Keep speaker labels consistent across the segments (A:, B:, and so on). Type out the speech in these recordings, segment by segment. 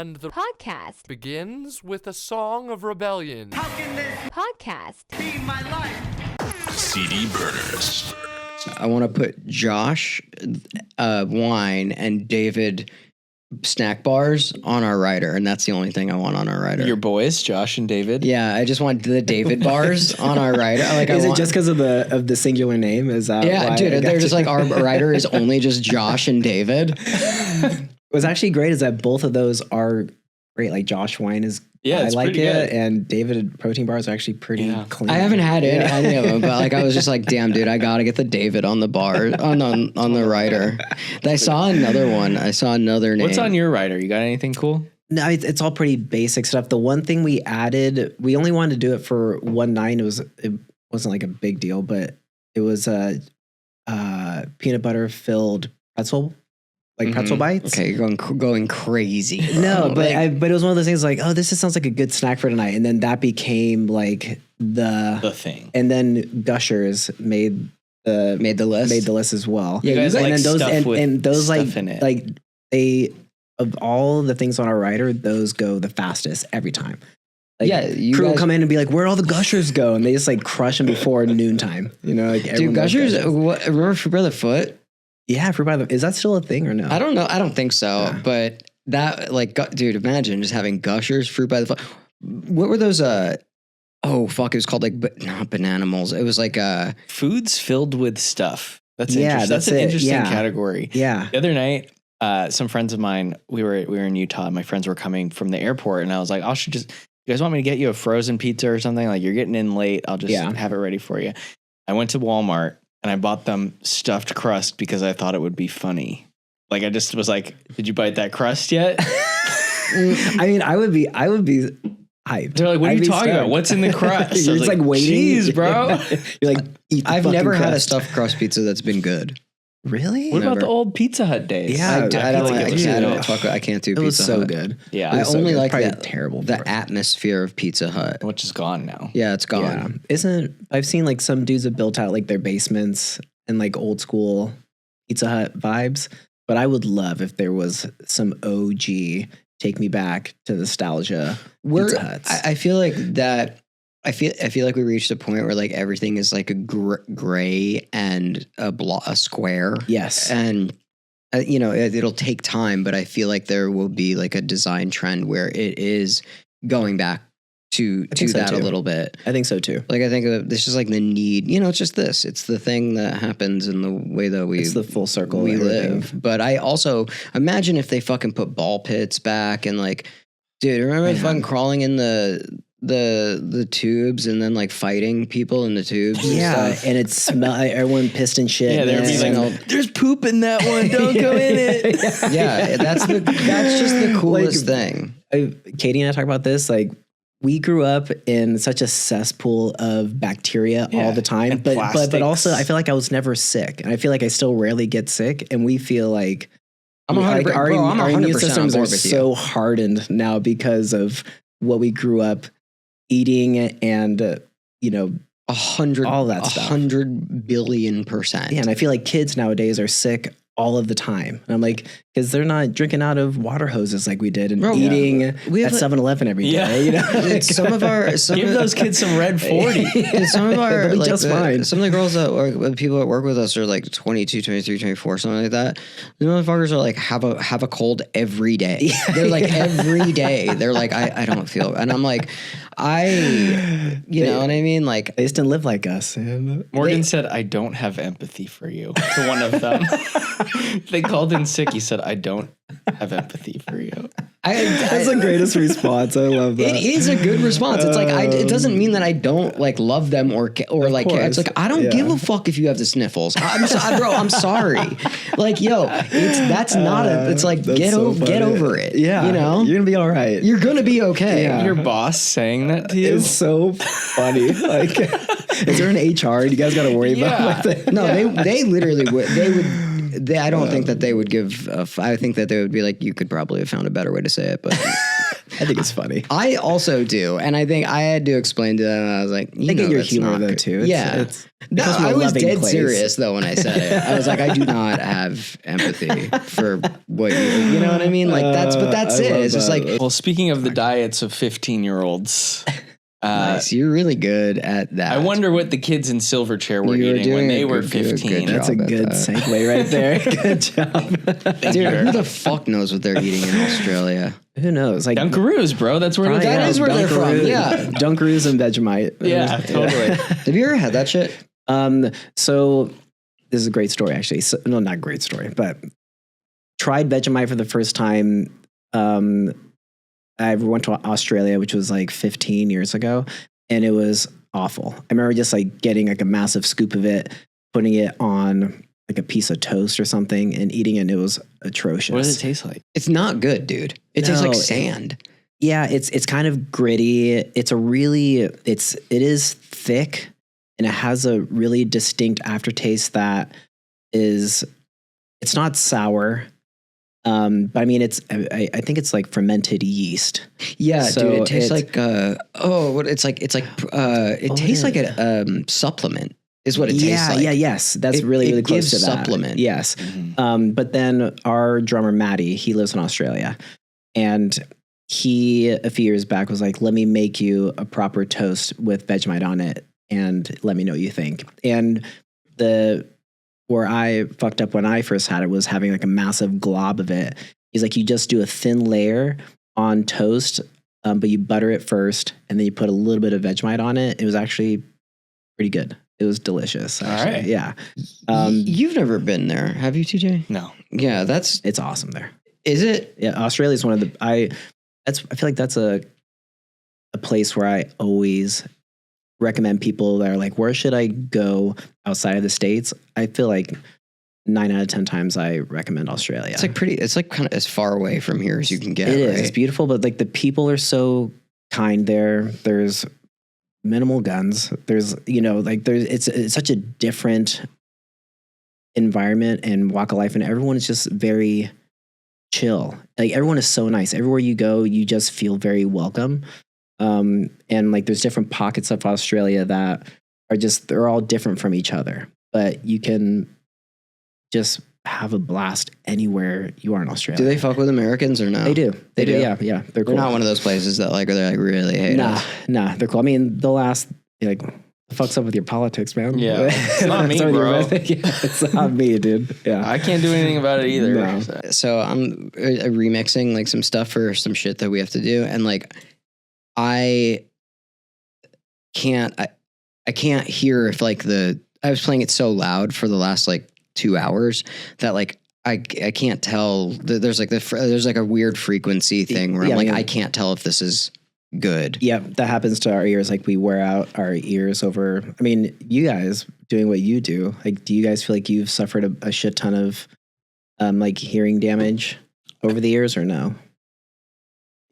A: And the
B: podcast
A: begins with a song of rebellion.
C: How can this
B: podcast
C: be my life?
D: CD Burners.
E: I want to put Josh wine and David snack bars on our rider, and that's the only thing I want on our rider.
F: Your boys, Josh and David.
E: Yeah, I just want the David bars on our rider. Like,
G: is it just because of the singular name? Is that
E: yeah,
G: why
E: dude? They're just like our rider is only just Josh and David.
G: What's actually great is that both of those are great. Like Josh wine is,
F: Yeah,
G: I
F: it's
G: like it,
F: pretty good.
G: and David protein bars are actually pretty clean.
E: I haven't had any of them, but like I was just like, damn, dude, I gotta get the David on the bar on the rider. I saw another one. I saw another name.
F: What's on your rider? You got anything cool?
G: No, it's all pretty basic stuff. The one thing we added, we only wanted to do it for one night. It wasn't like a big deal, but it was a peanut butter filled pretzel. Like pretzel bites.
E: Okay, you're going crazy.
G: No, but it was one of those things like, oh, this just sounds like a good snack for tonight, and then that became like the
F: thing.
G: And then Gushers made the list as well.
F: Yeah, you guys like stuff with
G: those
F: stuff in it.
G: like they of all the things on our rider, those go the fastest every time. Like,
E: Yeah, you
G: crew will
E: guys-
G: come in and be like, "Where'd all the Gushers go?" And they just like crush them before noontime. You know, like
E: Dude,
G: everyone loves
E: Gushers. Remember Fruit by the Foot?
G: Yeah, Fruit by the, is that still a thing or no?
E: I don't know. I don't think so.
G: Yeah.
E: But that, like, dude, imagine just having Gushers, Fruit by the Foot. What were those? Oh fuck! It was called like, not Bananimals. It was like
F: Foods filled with stuff. That's
G: Yeah,
F: interesting. That's
G: that's
F: an
G: it.
F: interesting
G: Yeah.
F: category.
G: Yeah.
F: The other night, some friends of mine, we were in Utah. My friends were coming from the airport, and I was like, you guys want me to get you a frozen pizza or something? Like, you're getting in late. I'll just have it ready for you. I went to Walmart and I bought them stuffed crust because I thought it would be funny. Like, I just was like, did you bite that crust yet?
G: I mean, I would be hyped.
F: They're like, what are
G: I'd
F: you
G: be
F: talking about?
G: stoked.
F: What's in the crust?
G: You're
F: I was
G: just like waiting.
F: Jeez, bro.
G: You're like, eat the
E: I've
G: fucking
E: never had a
G: crust.
E: stuffed crust pizza that's been good.
G: Really?
F: What about
E: Never.
F: the old Pizza Hut days?
G: Yeah,
E: I
G: Pizza Hut.
E: I can't do
G: It was
E: Pizza
G: so
E: Hut.
G: good.
F: Yeah.
G: It
E: I
G: was so
E: only
G: good.
E: like
G: Probably
E: the
G: terrible.
E: the atmosphere of Pizza Hut.
F: Which is gone now.
E: Yeah, it's gone.
G: Yeah. I've seen like some dudes have built out like their basements and like old school Pizza Hut vibes, but I would love if there was some OG take me back to nostalgia Pizza Huts.
E: I feel like that. I feel like we reached a point where like everything is like a gray and a square.
G: Yes.
E: And it'll take time, but I feel like there will be like a design trend where it is going back to
G: think so
E: that a
G: too.
E: little bit.
G: I think so too.
E: Like I think this is like the need. It's just this. It's the thing that happens in the way that
G: It's the full circle.
E: we
G: of everything.
E: live. But I also imagine if they fucking put ball pits back and like, dude, remember fucking crawling in the tubes and then like fighting people in the tubes?
G: Yeah, and it smell. Everyone pissed and shit.
F: Yeah, there'd be
G: man.
F: like, there's poop in that one. Don't go in it.
E: Yeah, that's just the coolest thing.
G: Katie and I talk about this. Like, we grew up in such a cesspool of bacteria all the time,
F: and
G: but
F: plastics.
G: also I feel like I was never sick, and I feel like I still rarely get sick, and we feel like
E: I'm 100%,
G: our immune
E: 100%
G: systems
E: on
G: are
E: board with you.
G: so hardened now because of what we grew up eating and all that stuff.
E: 100 billion%.
G: Yeah, and I feel like kids nowadays are sick all of the time. And I'm like, because they're not drinking out of water hoses like we did and eating
E: We have
G: at 7-Eleven every day.
F: Yeah.
G: You know?
E: It's some of
F: Give those kids some red 40.
E: some of our
G: They'll be
E: like
G: just fine.
E: some of the girls that work, the people that work with us are like 22, 23, 24, something like that. The motherfuckers are like have a cold every day. They're like every day. They're like I don't feel, and I'm like you know what I mean? Like
G: They just didn't live like us. And
F: Morgan said, I don't have empathy for you, to one of them. They called in sick. He said, I don't have empathy for you.
G: that's the greatest response. I love that.
E: It is a good response. It's like it doesn't mean that I don't like love them or like care. It's like I don't give a fuck if you have the sniffles. Bro, I'm sorry. Like that's not a. It's like get over it.
G: Yeah,
E: you know
G: you're gonna be all right.
E: you're gonna be okay.
G: Yeah.
F: Your boss saying that to you?
G: It's so funny. Like, is there an HR? You guys got to worry about like,
E: No, they literally would. They would. I don't think that they would give. I think that they would be like, you could probably have found a better way to say it, but
G: I think it's funny.
E: I also do, and I think I had to explain to them. I was like,
G: They get your humor though too.
E: No,
G: comes from a
E: I was
G: loving
E: dead
G: place.
E: serious though when I said it. I was like, I do not have empathy for what you know what I mean? Like that's
G: I
E: it.
G: love
E: It's just
G: that.
E: like
F: Well, speaking of the diets of 15-year-olds,
E: nice. You're really good at that.
F: I wonder what the kids in Silverchair were
E: You were
F: eating when
E: doing
F: they
E: a
F: were
E: good- you were
F: 15.
E: good
G: That's a
E: job at
G: good
E: that.
G: segue right there. Good job.
E: Dude, who the fuck knows what they're eating in Australia?
G: Who knows? Like
F: Dunkaroos, bro. That's where
G: probably,
E: That is where they're from,
G: Dunkaroos-
E: yeah.
G: Dunkaroos and Vegemite.
F: Yeah, totally.
E: Have you ever had that shit?
G: So this is a great story, actually. So, no, not great story, but tried Vegemite for the first time. I went to Australia, which was like 15 years ago, and it was awful. I remember just like getting like a massive scoop of it, putting it on like a piece of toast or something, and eating it. And it was atrocious.
F: What does it taste like?
E: It's not good, dude. It tastes
G: No,
E: like sand.
G: Yeah, it's kind of gritty. It is thick, and it has a really distinct aftertaste that it's not sour. But I mean, I think it's like fermented yeast.
E: Yeah,
G: So
E: dude. It tastes
G: it's-
E: like it tastes like a supplement. Is what it tastes like.
G: Yes. That's
E: It-
G: really,
E: it
G: really close to
E: gives
G: that.
E: supplement.
G: Yes.
F: Mhm.
G: But then our drummer, Matty, he lives in Australia. And he, a few years back, was like, let me make you a proper toast with Vegemite on it and let me know what you think. And where I fucked up when I first had it was having like a massive glob of it. He's like, you just do a thin layer on toast, but you butter it first and then you put a little bit of Vegemite on it. It was actually pretty good. It was delicious. Actually.
F: right.
G: Yeah.
E: You've never been there, have you, TJ?
F: No.
E: Yeah,
G: It's awesome there.
E: is it?
G: Yeah. Australia is one of the, I feel like that's a place where I always recommend people that are like, where should I go outside of the States? I feel like 9 out of 10 times I recommend Australia.
E: It's like kind of as far away from here as you can get.
G: It is.
E: right?
G: It's beautiful, but like the people are so kind there. There's minimal guns. There's, it's such a different environment and walk of life, and everyone is just very chill. Like everyone is so nice. Everywhere you go, you just feel very welcome. And like there's different pockets of Australia that they're all different from each other, but you can just have a blast anywhere you are in Australia.
E: Do they fuck with Americans or no?
G: They do. They do.
E: do?
G: Yeah. Yeah. They're cool.
E: They're not one of those places that they're like really hate us.
G: Nah, they're cool. I mean, they'll ask, like, the fuck's up with your politics, man?
F: Yeah. It's not me,
G: What's up with your-
F: bro.
G: Yeah, it's not me, dude. Yeah.
F: I can't do anything about it either.
G: No.
E: So I'm remixing like some stuff for some shit that we have to do, and like I can't hear if like I was playing it so loud for the last like 2 hours that like I can't tell. There's like a weird frequency thing where I'm
G: Yeah,
E: like
G: yeah.
E: I can't tell if this is good.
G: Yeah, that happens to our ears. Like we wear out our ears over. I mean, you guys doing what you do. Like, do you guys feel like you've suffered a shit ton of like hearing damage over the years, or no?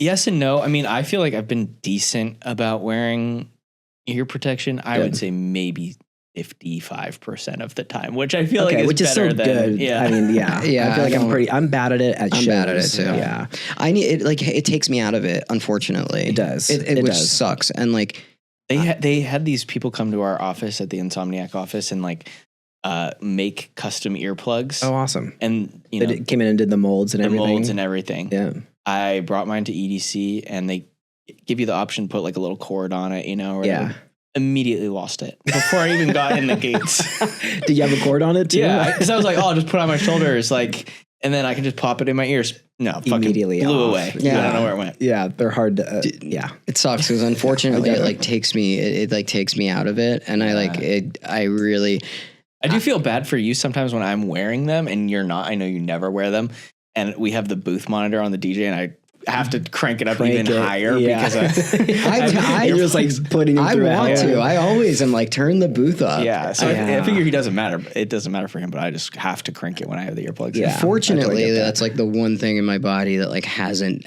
F: Yes and no. I mean, I feel like I've been decent about wearing ear protection. I would say maybe 55% of the time, which I feel like is
G: which is
F: better
G: so
F: than,
G: good.
F: Yeah.
G: I mean, yeah,
E: Yeah,
G: I feel like
E: I don't-
G: I'm bad at it at shows.
E: I'm bad at it too.
G: Yeah,
E: I need it. Like it takes me out of it. Unfortunately,
G: it does.
E: It which
G: does.
E: sucks. And like
F: They had these people come to our office at the Insomniac office and like make custom earplugs.
G: Oh, awesome.
F: And
G: They came in and did the molds and
F: the
G: everything.
F: molds and everything.
G: Yeah.
F: I brought mine to EDC and they give you the option to put like a little cord on it, or
G: Yeah.
F: whatever. Immediately lost it before I even got in the gates.
G: Did you have a cord on it too?
F: Yeah, because I was like, oh, I'll just put it on my shoulders, like, and then I can just pop it in my ears. No, fucking
G: Immediately
F: blew
G: off.
F: away.
E: Yeah.
F: I don't know where it went.
G: Yeah, they're hard to. Yeah.
E: it sucks because unfortunately
G: I get
E: it
G: it.
E: like takes me it like takes me out of it, and I like it. I really
F: I do feel bad for you sometimes when I'm wearing them and you're not. I know you never wear them, and we have the booth monitor on the DJ, and I have to crank it up even higher because
G: You're just like putting.
E: I want to. I always am like turn the booth up.
F: yeah. So I
G: Yeah.
F: figure he doesn't matter. It doesn't matter for him, but I just have to crank it when I have the earplugs. in.
G: Yeah.
E: Fortunately,
G: I totally get that.
E: that's like the one thing in my body that like hasn't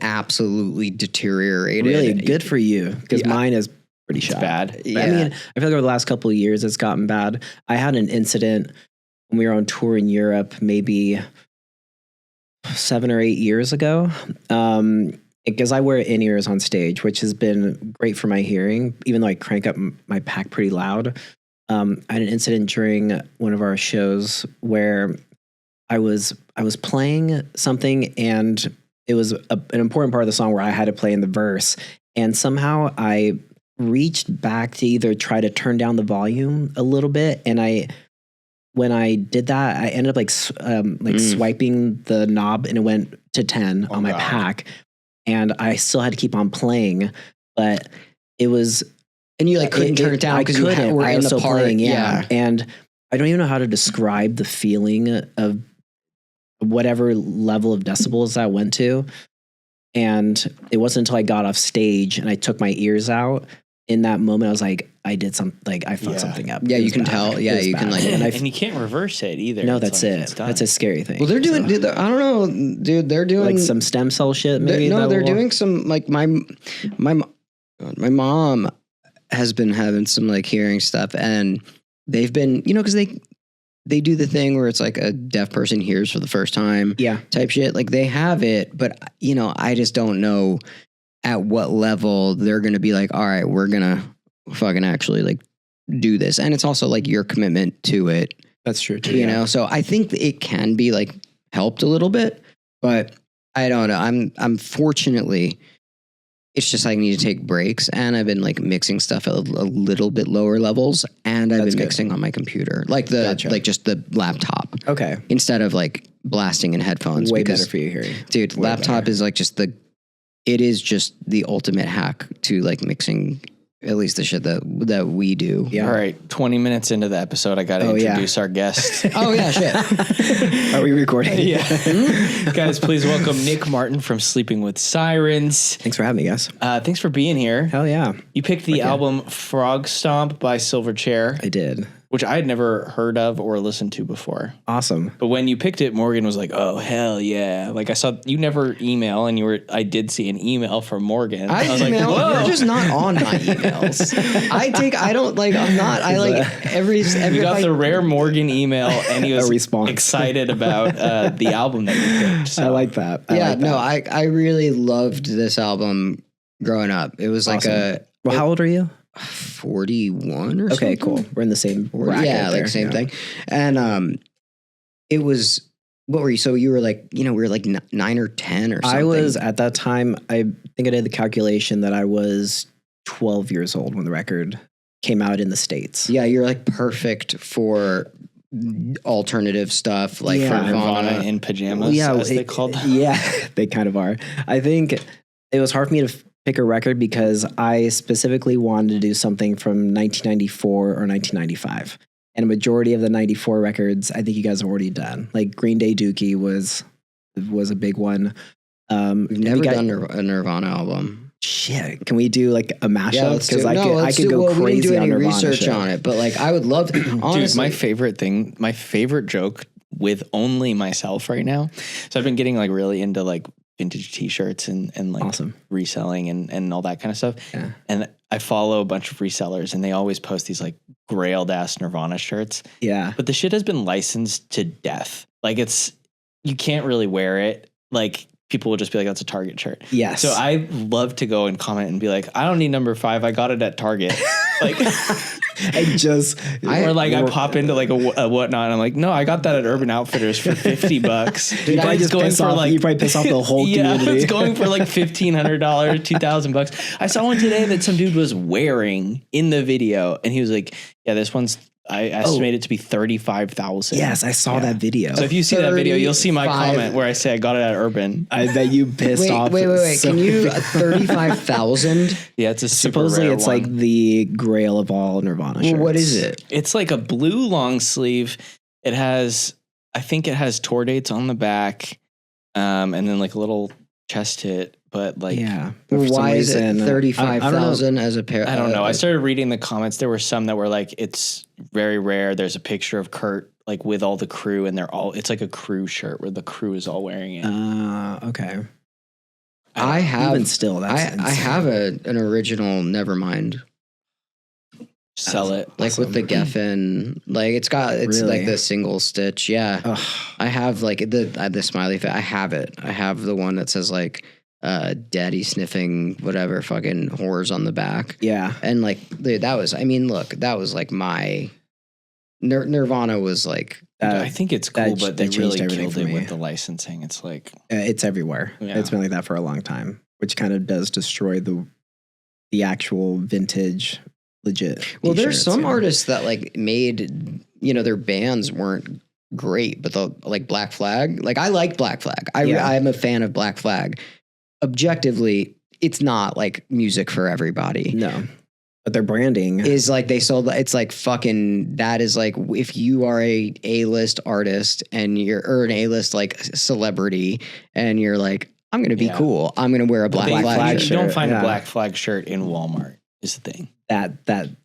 E: absolutely deteriorated.
G: Really good for you, because
E: Yeah.
G: mine is pretty shot.
F: bad.
E: Yeah.
G: I mean, I feel like over the last couple of years, it's gotten bad. I had an incident when we were on tour in Europe, maybe 7 or 8 years ago. because I wear in-ears on stage, which has been great for my hearing, even though I crank up my pack pretty loud. I had an incident during one of our shows where I was playing something, and it was an important part of the song where I had to play in the verse, and somehow I reached back to either try to turn down the volume a little bit, and when I did that, I ended up swiping the knob, and it went to 10 on my pack, and I still had to keep on playing, but it was.
E: And you couldn't turn it down because you were in the part.
G: Playing, yeah. And I don't even know how to describe the feeling of whatever level of decibels that went to. And it wasn't until I got off stage and I took my ears out. In that moment, I was like, I did something. I fucked something up.
E: Yeah, you can tell. Yeah, you can
F: and you can't reverse it either.
G: No, that's it. That's a scary thing.
E: Well, they're doing. Dude, I don't know, dude. They're doing
G: some stem cell shit. Maybe
E: they're doing some my mom has been having some hearing stuff, and they've been, because they do the thing where it's a deaf person hears for the first time, type shit. They have it, but I just don't know at what level they're gonna be all right, we're gonna fucking actually do this, and it's also your commitment to it.
G: That's true too.
E: You know, so I think it can be helped a little bit, but I don't know. I'm fortunately. It's just I need to take breaks, and I've been mixing stuff at a little bit lower levels, and I've been mixing on my computer, just the laptop.
G: Okay.
E: Instead of blasting in headphones.
G: Way better for your hearing.
E: Dude, laptop is it is just the ultimate hack to mixing, at least the shit that we do.
F: Yeah. All right. 20 minutes into the episode, I got to introduce our guest.
E: Oh yeah, shit.
G: Are we recording?
F: Yeah. Guys, please welcome Nick Martin from Sleeping with Sirens.
G: Thanks for having me, guys.
F: Thanks for being here.
G: Hell yeah.
F: You picked the album Frogstomp by Silverchair.
G: I did.
F: Which I had never heard of or listened to before.
G: Awesome.
F: But when you picked it, Morgan was like, "Oh hell yeah!" I saw you never email, and I did see an email from Morgan.
E: I was
F: email.
E: Whoa. You're just not on my emails.
F: We got the rare Morgan email, and he was excited about the album that you picked. So.
G: I like that.
E: I really loved this album growing up. It was
G: awesome. Well, how old are you?
E: 41 or something.
G: Okay, cool. We're in the same bracket.
E: Yeah, same thing. And it was, what were you? So you were we were 9 or 10 or something.
G: I was at that time, I think I did the calculation that I was 12 years old when the record came out in the States.
E: Yeah, you're perfect for alternative stuff, for
F: Nirvana in pajamas, as they called them.
G: Yeah, they kind of are. I think it was hard for me to pick a record because I specifically wanted to do something from 1994 or 1995. And a majority of the 94 records, I think you guys have already done. Green Day Dookie was a big one.
E: We've never done a Nirvana album.
G: Shit, can we do a mashup?
E: Because I could go crazy. We didn't do any research on it, but I would love to. Honestly.
F: Dude, my favorite joke with only myself right now. So I've been getting really into vintage t-shirts and
G: awesome.
F: Reselling and all that kind of stuff.
G: Yeah.
F: And I follow a bunch of resellers, and they always post these grailed ass Nirvana shirts.
G: Yeah.
F: But the shit has been licensed to death. You can't really wear it. People will just be like, that's a Target shirt.
G: Yes.
F: So I love to go and comment and be like, I don't need number 5. I got it at Target. I pop into a whatnot and I'm like, no, I got that at Urban Outfitters for $50.
G: Dude, you probably piss off the whole community.
F: Yeah, it's going for $1,500, $2,000. I saw one today that some dude was wearing in the video, and he was like, yeah, this one's, I estimate it to be 35,000.
G: Yes, I saw that video.
F: So if you see that video, you'll see my comment where I say I got it at Urban.
G: I bet you pissed off.
E: Wait. Can you 35,000?
F: Yeah, it's a super
G: supposedly
F: rare
G: it's
F: one.
G: the grail of all Nirvana shirts.
E: What is it?
F: It's a blue long sleeve. I think it has tour dates on the back, and then a little chest hit. But
E: why is it 35,000 as a pair?
F: I don't know. I started reading the comments. There were some that were it's very rare. There's a picture of Kurt with all the crew, and it's a crew shirt where the crew is all wearing it.
G: Okay.
E: I have
G: even still. That's
E: I have an original Nevermind.
F: Sell it
E: awesome. With the Geffen, it's
G: really?
E: the single stitch. Yeah,
G: Ugh.
E: I have the smiley face. I have it. I have the one that says daddy sniffing whatever fucking whores on the back.
G: Yeah.
E: And like that was, I mean, look, that was like my Nirvana was like.
F: I think it's cool, but they really killed it
G: me.
F: with the licensing. It's like
G: it's everywhere. Yeah. It's been like that for a long time, which kind of does destroy the actual vintage legit.
E: Well, there's some artists that like made, you know, their bands weren't great, but the like Black Flag, like I like Black Flag. I'm a fan of Black Flag. Objectively, it's not like music for everybody.
G: No. But their branding
E: is like they sold. It's like fucking. That is like if you are a A-list artist and or an A-list like celebrity, and you're like, I'm gonna be cool. I'm gonna wear a Black Flag shirt.
F: You don't find a Black Flag shirt in Walmart. Is the thing.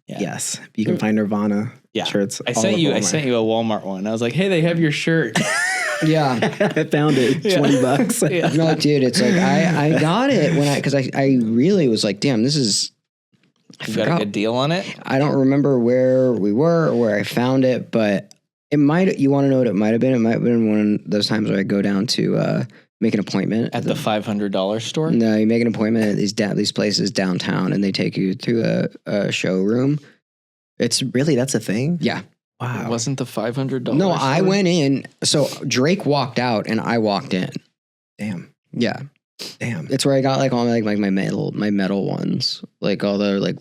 G: Yes, you can find Nirvana shirts.
F: I sent you a Walmart one. I was like, hey, they have your shirt.
E: Yeah,
G: I found it. $20.
F: Yeah.
E: No, dude, it's like I got it because I really was like, damn, this is.
F: You got a good deal on it?
E: I don't remember where we were or where I found it, but it might. You want to know what it might have been? It might have been one of those times where I go down to make an appointment
F: at the $500 store.
E: No, you make an appointment at these places downtown, and they take you to a showroom.
G: It's really that's a thing.
E: Yeah.
F: Wow. It wasn't the $500?
E: No, I went in. So Drake walked out, and I walked in.
G: Damn.
E: Yeah.
G: Damn.
E: It's where I got like all like my metal ones, like all the like.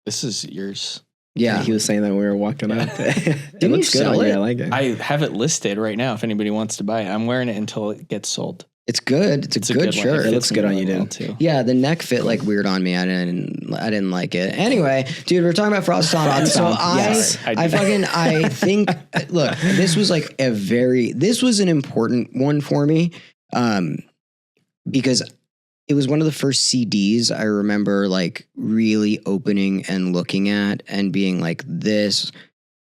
F: This is yours.
E: Yeah,
G: he was saying that when we were walking up.
E: Didn't you sell it?
G: I like it.
F: I have it listed right now. If anybody wants to buy it, I'm wearing it until it gets sold.
E: It's good. It's a good shirt.
G: It looks good on you, dude.
F: Too.
E: Yeah, the neck fit like weird on me. I didn't like it. Anyway, dude, we're talking about Frogstomp. So I think look, this was like this was an important one for me, because it was one of the first CDs I remember like really opening and looking at and being like, this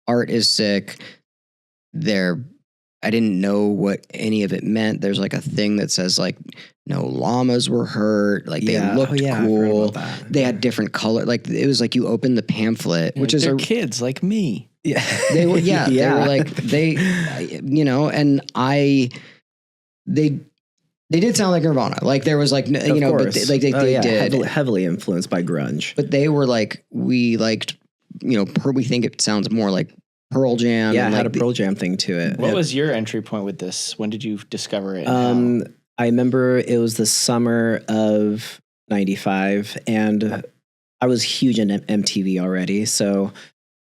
E: art is sick. I didn't know what any of it meant. There's like a thing that says like no llamas were hurt. Like they looked cool. They had different color. Like it was like you open the pamphlet, which is
F: kids like me.
E: Yeah, they were. Yeah, they were like you know, and they did sound like Nirvana. Like there was like, you know, but they did
G: heavily influenced by grunge.
E: But they were like, we liked, you know, we think it sounds more like Pearl Jam.
G: Yeah,
E: and
G: it had
E: like
G: a Pearl Jam thing to it.
F: What was your entry point with this? When did you discover it?
G: I remember it was the summer of 95 and I was huge in MTV already. So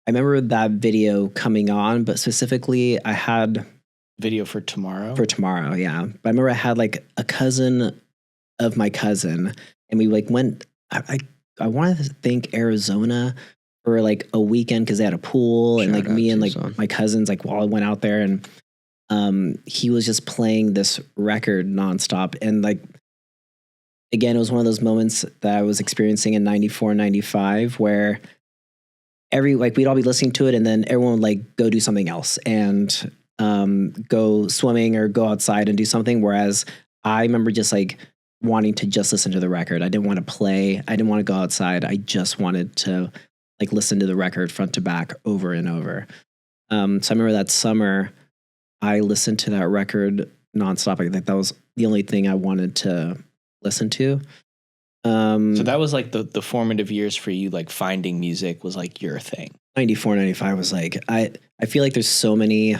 G: I remember that video coming on, but specifically I had
F: Video for Tomorrow?
G: For Tomorrow, yeah. But I remember I had like a cousin of my cousin and we like went, I wanted to think Arizona for like a weekend because they had a pool and like me and like my cousins like all went out there and he was just playing this record nonstop. And like, again, it was one of those moments that I was experiencing in 94, 95 where we'd all be listening to it and then everyone would like go do something else and go swimming or go outside and do something. Whereas I remember just like wanting to just listen to the record. I didn't want to play. I didn't want to go outside. I just wanted to like listen to the record front to back over and over. So I remember that summer I listened to that record nonstop. I think that was the only thing I wanted to listen to.
F: So that was like the formative years for you, like finding music was like your thing.
G: 94, 95 was like, I feel like there's so many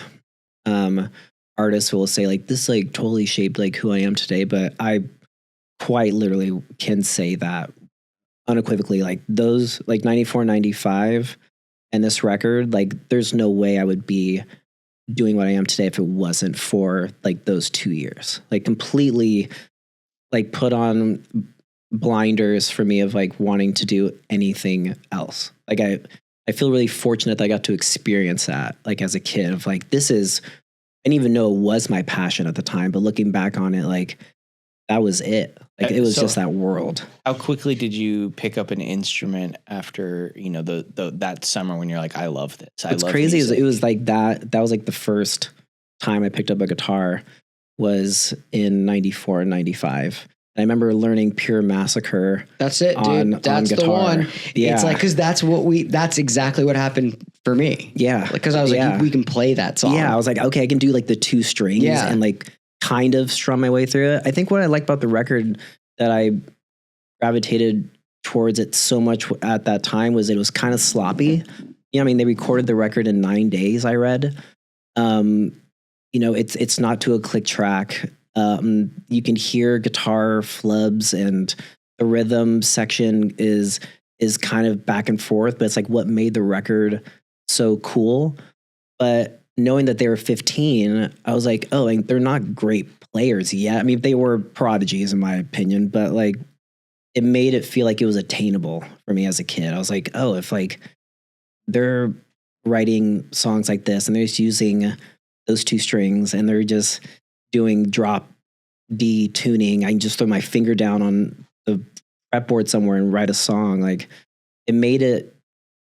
G: artists who will say like this like totally shaped like who I am today, but I quite literally can say that unequivocally, like those like 94, 95 and this record, like there's no way I would be doing what I am today if it wasn't for like those 2 years. Like completely like put on blinders for me of like wanting to do anything else. Like I feel really fortunate that I got to experience that like as a kid of like, this is, I didn't even know it was my passion at the time, but looking back on it, like that was it. Like it was just that world.
F: How quickly did you pick up an instrument after, you know, that summer when you're like, I love this.
G: What's crazy is it was like that was like the first time I picked up a guitar was in 94 and 95. I remember learning Pure Massacre.
E: That's it, dude. That's the one. Yeah. It's like, because that's exactly what happened for me.
G: Yeah.
E: Because I was like, we can play that song.
G: Yeah. I was like, okay, I can do like the 2 strings and like kind of strum my way through it. I think what I like about the record that I gravitated towards it so much at that time was it was kind of sloppy. I mean, they recorded the record in 9 days, I read. It's not to a click track. You can hear guitar flubs, and the rhythm section is kind of back and forth, but it's like what made the record so cool. But knowing that they were 15, I was like, oh, like, they're not great players yet. I mean, they were prodigies in my opinion, but like it made it feel like it was attainable for me as a kid. I was like, oh, if like they're writing songs like this and they're just using those 2 strings and they're just doing drop D tuning, I can just throw my finger down on the fretboard somewhere and write a song. Like it made it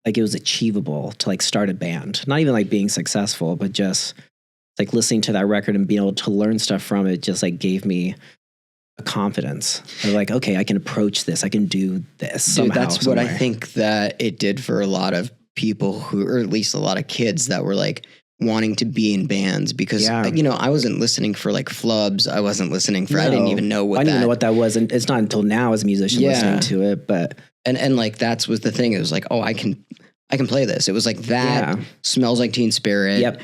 G: like it was achievable to like start a band, not even like being successful, but just like listening to that record and being able to learn stuff from it just like gave me a confidence. Of like, okay, I can approach this. I can do this.
E: Dude,
G: somehow,
E: that's
G: somewhere.
E: what I think that it did for a lot of people who, or at least a lot of kids that were like wanting to be in bands because, I wasn't listening for like flubs. I wasn't listening for, I didn't even know what
G: I didn't even know what that was. And it's not until now as a musician listening to it, but.
E: And like, that's was the thing. It was like, oh, I can play this. It was like that Smells Like Teen Spirit.
G: Yep.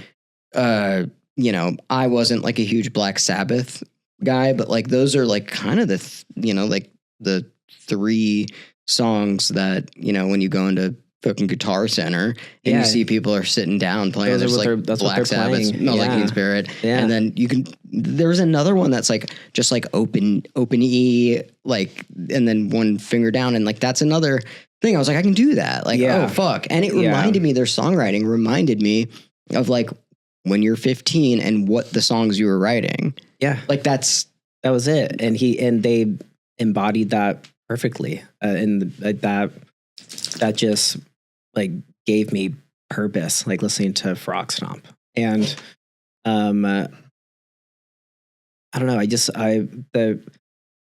E: I wasn't like a huge Black Sabbath guy, but like those are like kind of like the 3 songs that, when you go into fucking Guitar Center and you see people are sitting down playing. There's like Black Sabbath, Smells Like Teen Spirit. Yeah. And then there's another one that's like just like open E, like, and then one finger down. And like, that's another thing. I was like, I can do that. Like, oh fuck. And it reminded me, their songwriting reminded me of like when you're 15 and what the songs you were writing.
G: Yeah.
E: Like that
G: was it. And they embodied that perfectly. And that just like gave me purpose, like listening to Frogstomp. And I don't know. I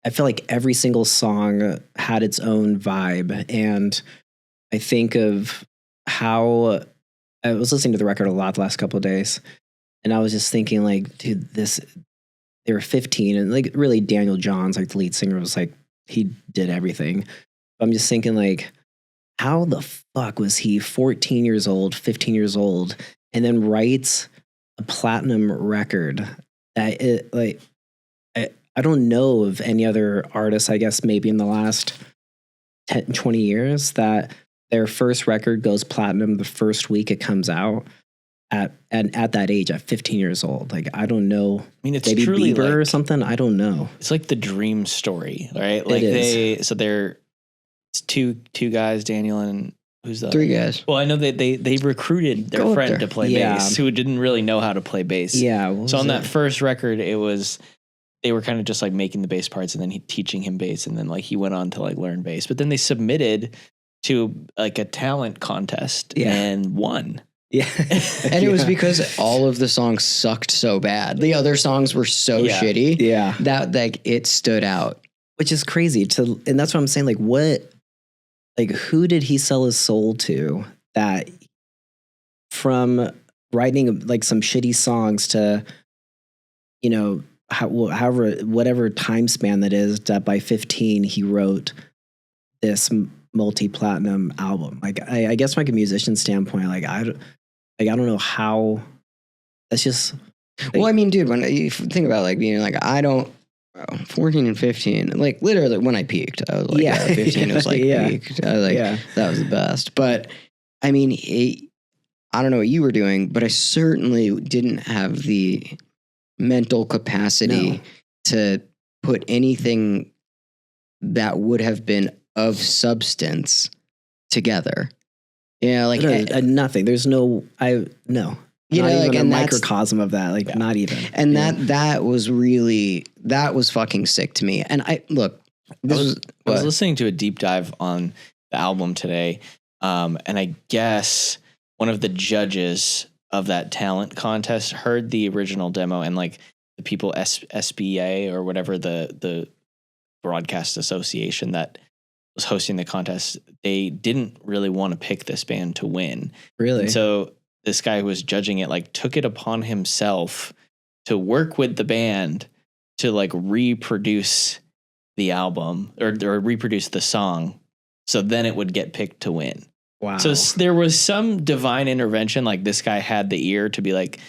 G: feel like every single song had its own vibe. And I think of how I was listening to the record a lot the last couple of days. And I was just thinking like, dude, they were 15 and like really Daniel Johns, like the lead singer, was like, he did everything. I'm just thinking like, how the fuck was he 14 years old, 15 years old, and then writes a platinum record that it like, I don't know of any other artists, I guess maybe in the last 10, 20 years that their first record goes platinum the first week it comes out at that age, at 15 years old. Like, I don't know. I mean, it's maybe truly Bieber like, or something. I don't know.
F: It's like the dream story, right? Like it's two guys, Daniel and who's the
E: 3 guys.
F: Well, I know they recruited their friend to play bass who didn't really know how to play bass.
G: Yeah.
F: So on that first record, they were kind of just like making the bass parts and then teaching him bass. And then like he went on to like learn bass, but then they submitted to like a talent contest and won.
G: Yeah.
E: And it was because all of the songs sucked so bad. The other songs were so shitty.
G: Yeah.
E: That like it stood out.
G: Which is crazy and that's what I'm saying. Like who did he sell his soul to that from writing like some shitty songs to, however, whatever time span that is, that by 15 he wrote this multi-platinum album. Like I guess from like a musician standpoint, like I don't know how. That's just. Like,
E: well, I mean, dude, when you think about like being like 14 and 15, like literally when I peaked, I was like 15. It was like peaked. I was like that was the best. But I mean, I don't know what you were doing, but I certainly didn't have the mental capacity to put anything that would have been of substance together. Yeah, like
G: nothing. There's no.
E: You
G: not
E: know,
G: even
E: like,
G: a
E: and
G: microcosm of that. Like not even.
E: And that was fucking sick to me. And I was
F: listening to a deep dive on the album today, and I guess one of the judges of that talent contest heard the original demo, and like the people SBA or whatever the broadcast association that was hosting the contest, they didn't really want to pick this band to win.
G: Really?
F: And so this guy who was judging it like took it upon himself to work with the band to like reproduce the album or reproduce the song. So then it would get picked to win.
G: Wow.
F: So there was some divine intervention. Like this guy had the ear to be like,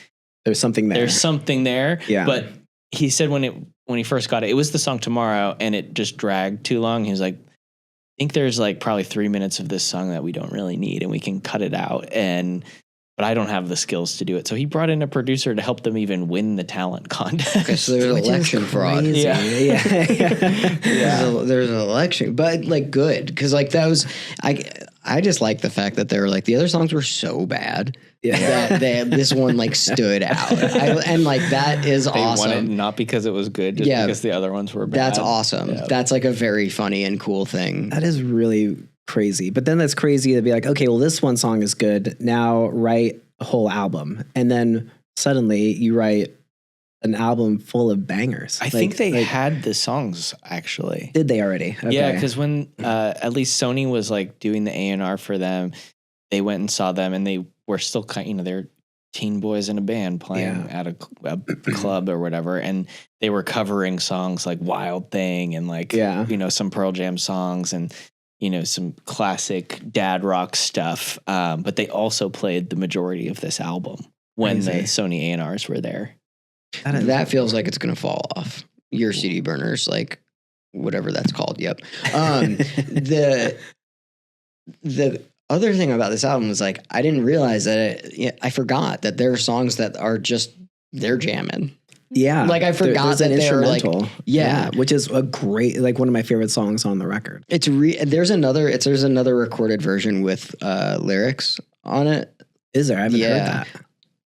G: there's something there.
F: there's something there.
G: Yeah.
F: But he said when he first got it, it was the song Tomorrow, and it just dragged too long. He was like, I think there's like probably 3 minutes of this song that we don't really need, and we can cut it out. But I don't have the skills to do it. So he brought in a producer to help them even win the talent contest.
E: Okay, so there's election fraud.
F: Yeah.
E: There's an election, but like good because like that was I just like the fact that they were like the other songs were so bad that this one like stood out and like that is awesome.
F: They won it not because it was good, just because the other ones were bad.
E: That's awesome. Yeah. That's like a very funny and cool thing.
G: That is really crazy. But then that's crazy to be like, okay, well, this one song is good. Now write a whole album. And then suddenly you write an album full of bangers.
F: I think they had the songs actually.
G: Did they already? Okay.
F: Yeah, because when at least Sony was like doing the A&R for them, they went and saw them and they were still kind of, they're teen boys in a band playing at a club or whatever. And they were covering songs like Wild Thing and like, some Pearl Jam songs and, some classic dad rock stuff. But they also played the majority of this album when the Sony A&Rs were there.
E: That feels like it's going to fall off your CD burners, like whatever that's called. Yep. The other thing about this album was like, I didn't realize that I forgot that there are songs that are just, they're jamming.
G: Yeah.
E: Like I forgot that they're like,
G: which is a great, like one of my favorite songs on the record.
E: It's there's another recorded version with lyrics on it.
G: Is there? I haven't heard that.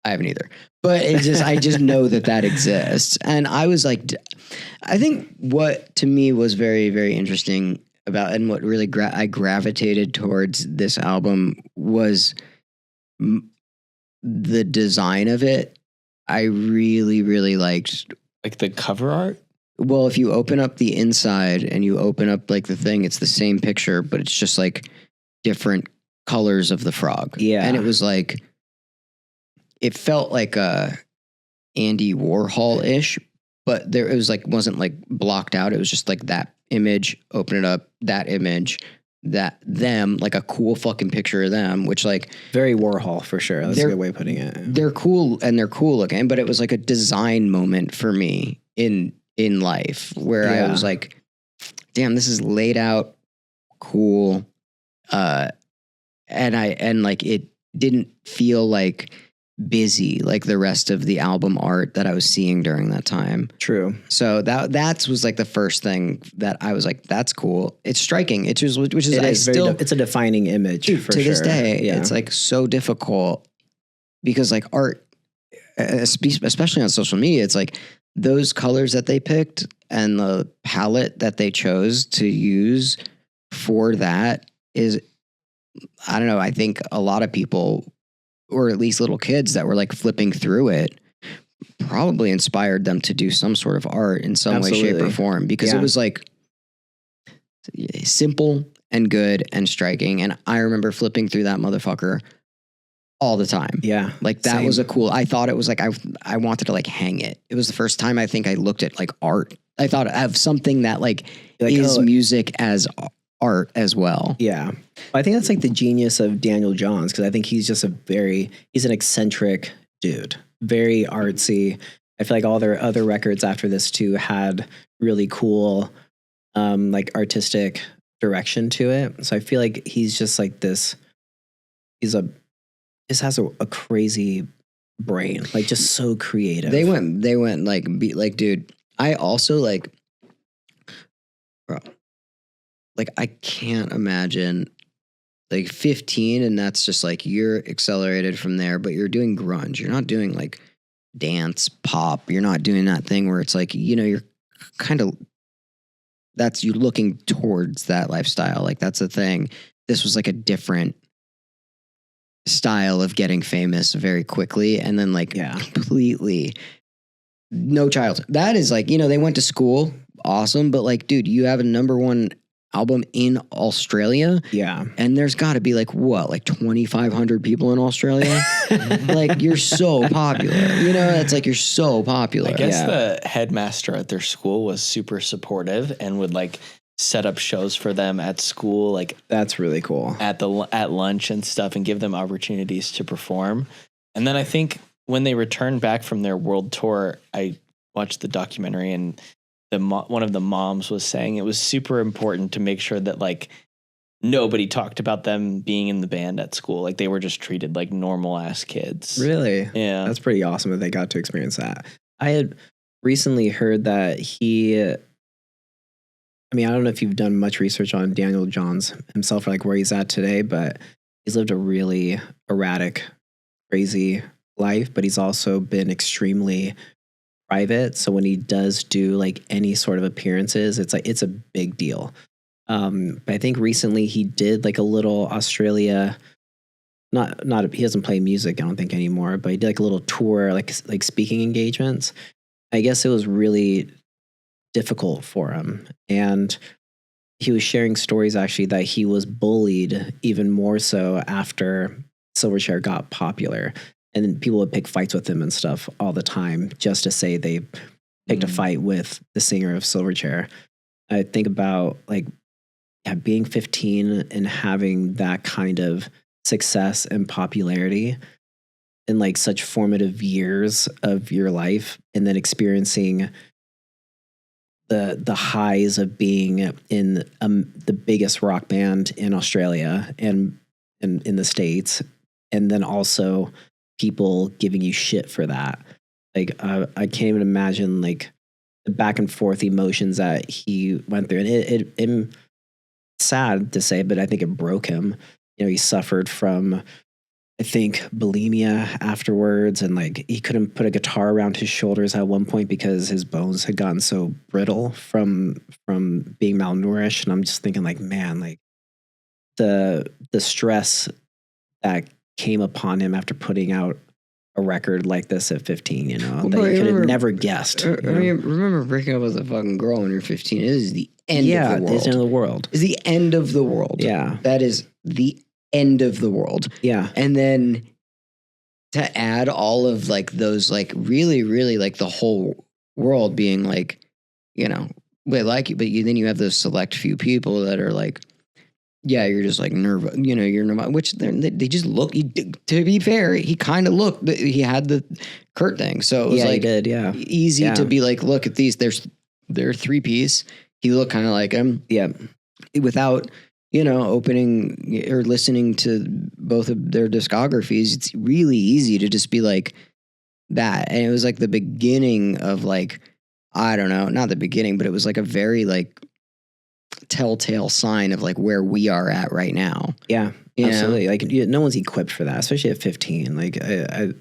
E: I haven't either. But it's just, I just know that exists. And I was like, I think what to me was very, very interesting about, and what really I gravitated towards this album was the design of it. I really, really liked.
F: Like the cover art?
E: Well, if you open up the inside and you open up like the thing, it's the same picture, but it's just like different colors of the frog.
G: Yeah.
E: And it was like, it felt like a Andy Warhol-ish, but it was like, wasn't like blocked out. It was just like that image, open it up, that image, them, like a cool fucking picture of them, which like.
G: Very Warhol for sure. That's a good way of putting it.
E: They're cool and they're cool looking, but it was like a design moment for me in life where I was like, damn, this is laid out cool. And like, it didn't feel like busy like the rest of the album art that I was seeing during that time.
G: True.
E: So that was like the first thing that I was like, that's cool. It's striking. It's a
G: defining image
E: to
G: for
E: this
G: sure.
E: day. Yeah. It's like so difficult because like art, especially on social media, it's like those colors that they picked and the palette that they chose to use for that is, I don't know. I think a lot of people, or at least little kids that were like flipping through it, probably inspired them to do some sort of art in some way, shape, or form, because it was like simple and good and striking. And I remember flipping through that motherfucker all the time.
G: Yeah.
E: Like that was I thought it was like, I wanted to like hang it. It was the first time I think I looked at like art. I thought of something that like is music as art as well.
G: Yeah. I think that's like the genius of Daniel Johns, because I think he's just he's an eccentric dude, very artsy. I feel like all their other records after this too had really cool like artistic direction to it. So I feel like he's just like this, just has a crazy brain, like just so creative.
E: They went like, dude, I also like, bro, like I can't imagine like 15 and that's just like you're accelerated from there, but you're doing grunge. You're not doing like dance pop. You're not doing that thing where it's like, you're kind of, you're looking towards that lifestyle. Like that's the thing. This was like a different style of getting famous very quickly. And then like completely no childhood. That is like, they went to school. Awesome. But like, dude, you have a number one album in Australia.
G: Yeah.
E: And there's got to be like 2,500 people in Australia. Like you're so popular, it's like you're so popular.
F: I guess the headmaster at their school was super supportive and would like set up shows for them at school, like
G: that's really cool,
F: at lunch and stuff, and give them opportunities to perform. And then I think when they returned back from their world tour, I watched the documentary, and one of the moms was saying it was super important to make sure that like nobody talked about them being in the band at school. Like they were just treated like normal ass kids.
G: Really?
F: Yeah.
G: That's pretty awesome that they got to experience that. I had recently heard that I don't know if you've done much research on Daniel Johns himself, or like where he's at today, but he's lived a really erratic, crazy life, but he's also been extremely private. So when he does do like any sort of appearances, it's a big deal. But I think recently he did like a little Australia, he doesn't play music, I don't think anymore, but he did like a little tour, like speaking engagements. I guess it was really difficult for him. And he was sharing stories actually that he was bullied even more so after Silverchair got popular. And then people would pick fights with him and stuff all the time just to say they picked a fight with the singer of Silverchair. I think about like being 15 and having that kind of success and popularity in like such formative years of your life, and then experiencing the highs of being in the biggest rock band in Australia and in the States, and then also people giving you shit for that. Like I can't even imagine like the back and forth emotions that he went through, and it's sad to say, but I think it broke him. He suffered from, I think, bulimia afterwards, and like he couldn't put a guitar around his shoulders at one point because his bones had gotten so brittle from being malnourished. And I'm just thinking like, man, like the stress that came upon him after putting out a record like this at 15, that you could have never guessed.
E: Remember breaking up with a fucking girl when you're 15? It is the end of the world.
G: Yeah, it's the end of the world.
E: It's the end of the world.
G: Yeah.
E: That is the end of the world.
G: Yeah.
E: And then to add all of like those like really, really like the whole world being like, they like you, but then you have those select few people that are like, yeah, you're just like Nirvana, you're Nirvana, which they just look, to be fair, he kind of looked, he had the Kurt thing. So it was
G: he did,
E: easy to be like, look at these, they're three piece. He looked kind of like him.
G: Yeah.
E: Without, opening or listening to both of their discographies, it's really easy to just be like that. And it was like the beginning of like, I don't know, not the beginning, but it was like a very like telltale sign of like where we are at right now.
G: Yeah, absolutely. Like no one's equipped for that, especially at 15. Like I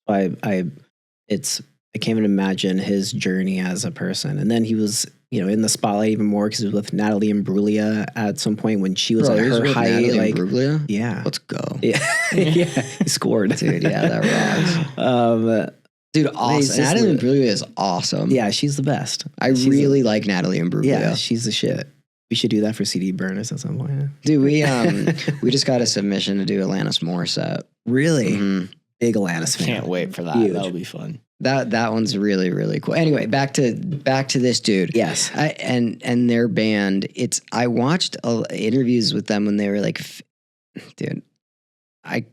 G: can't even imagine his journey as a person. And then he was, in the spotlight even more because he was with Natalie Imbruglia at some point when she was at her height.
E: Natalie
G: like,
E: Imbruglia?
G: Yeah,
E: let's go.
G: Yeah, yeah, he scored,
E: dude. Yeah, that rocks. Dude, awesome. Natalie Imbruglia is awesome.
G: Yeah, she's the best.
E: I really like Natalie Imbruglia.
G: Yeah, she's the shit. We should do that for CD burners at some point.
E: Dude, we just got a submission to do Alanis Morissette.
G: Really?
E: Mm-hmm.
G: Big Alanis fan.
F: Can't wait for that.
G: Huge.
F: That'll be fun.
E: That one's really, really cool. Anyway, back to this dude.
G: Yes.
E: And their band. I watched interviews with them when they were like, dude, I'm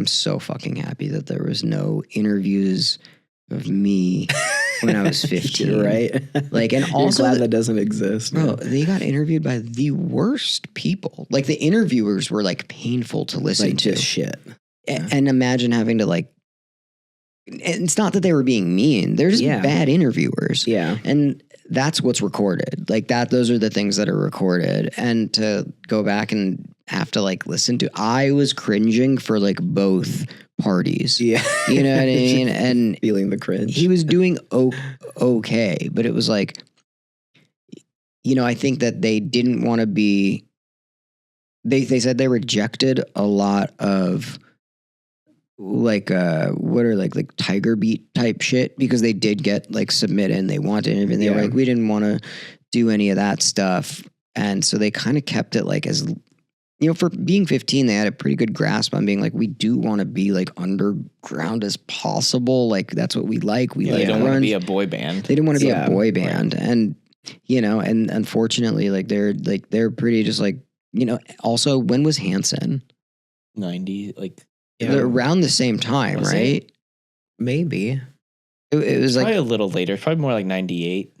E: so fucking happy that there was no interviews of me when I was 15.
G: Right?
E: Like, and also
G: glad that doesn't exist.
E: Bro, they got interviewed by the worst people. Like the interviewers were like painful to listen to.
G: Just shit.
E: And imagine having to like, it's not that they were being mean. They're just bad interviewers.
G: Yeah.
E: And that's what's recorded. Like those are the things that are recorded. And to go back and have to like listen to, I was cringing for like both parties.
G: Yeah.
E: You know what I mean? And
G: feeling the cringe.
E: He was doing okay, but it was like, I think that they didn't want to be, they said they rejected a lot of like what are like Tiger Beat type shit because they did get like submitted and they wanted to interview and they were like, we didn't want to do any of that stuff. And so they kind of kept it like as, for being 15, they had a pretty good grasp on being like, we do want to be like underground as possible. Like that's what we like. We
F: They
E: like
F: don't want to
E: grunge.
F: be a boy band.
E: They didn't want to be a boy band. Right. And, and unfortunately, like they're pretty just like, also when was Hanson?
F: 90, like.
E: They're around the same time,
F: Was
E: right?
F: it?
E: Maybe. It was
F: probably
E: like
F: a little later. Probably more like 98,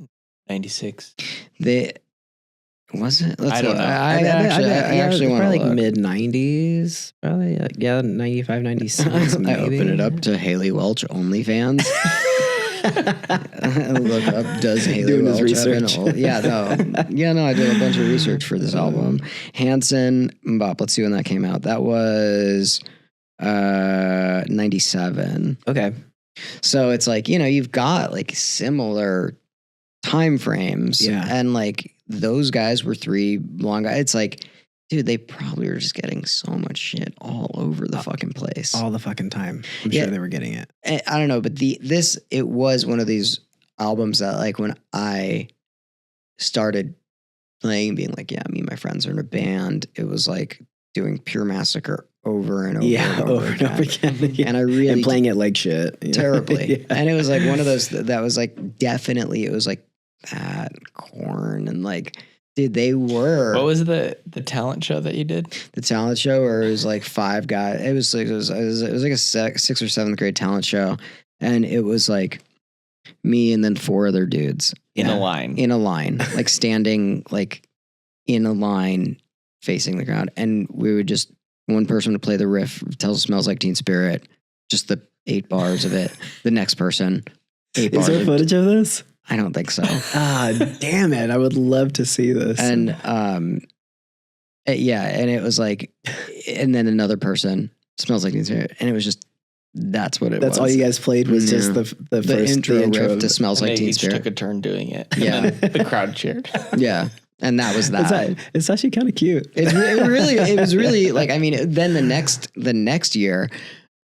F: 96.
E: Was it?
F: I don't know.
E: I actually want to
G: probably
E: look.
G: like mid 90s, probably. 95, 96. Maybe.
E: I open it up to Haley Welch OnlyFans. Look up, does Haley
G: Doing
E: Welch
G: his
E: have an
G: research.
E: I did a bunch of research for this album. Hanson Mbop, let's see when that came out. That was 97.
G: Okay.
E: So it's like, you've got like similar time frames.
G: Yeah.
E: And like those guys were 3 long guys. It's like, dude, they probably were just getting so much shit all over the fucking place.
G: All the fucking time. I'm sure they were getting it.
E: I don't know, but it was one of these albums that like when I started playing, being like, yeah, me and my friends are in a band, it was like doing Pure Massacre over and over and over again.
G: Yeah.
E: And I really
G: and playing it like shit.
E: terribly.
G: Yeah.
E: And it was like one of those that was like definitely, it was like that Korn and like, dude, they were.
F: What was the talent show that you did?
E: The talent show where it was like 5 guys. It was like a 6th or 7th grade talent show, and it was like me and then 4 other dudes
F: in a line,
E: like standing like in a line facing the ground, and we would just one person would play the riff, tells it smells like Teen Spirit, just the 8 bars of it. The next person, 8 bars.
G: Is there footage of this?
E: I don't think so.
G: Damn it. I would love to see this.
E: And and it was like, and then another person smells like Teen Spirit, and it was just that's what it was.
G: That's all you guys played was just the first
E: intro riff to Smells
F: and
E: Like
F: they
E: Teen
F: each
E: Spirit.
F: took a turn doing it.
E: Yeah.
F: And then the crowd cheered.
E: Yeah. And that was that.
G: It's actually kind of cute.
E: It was really like, I mean, then the next year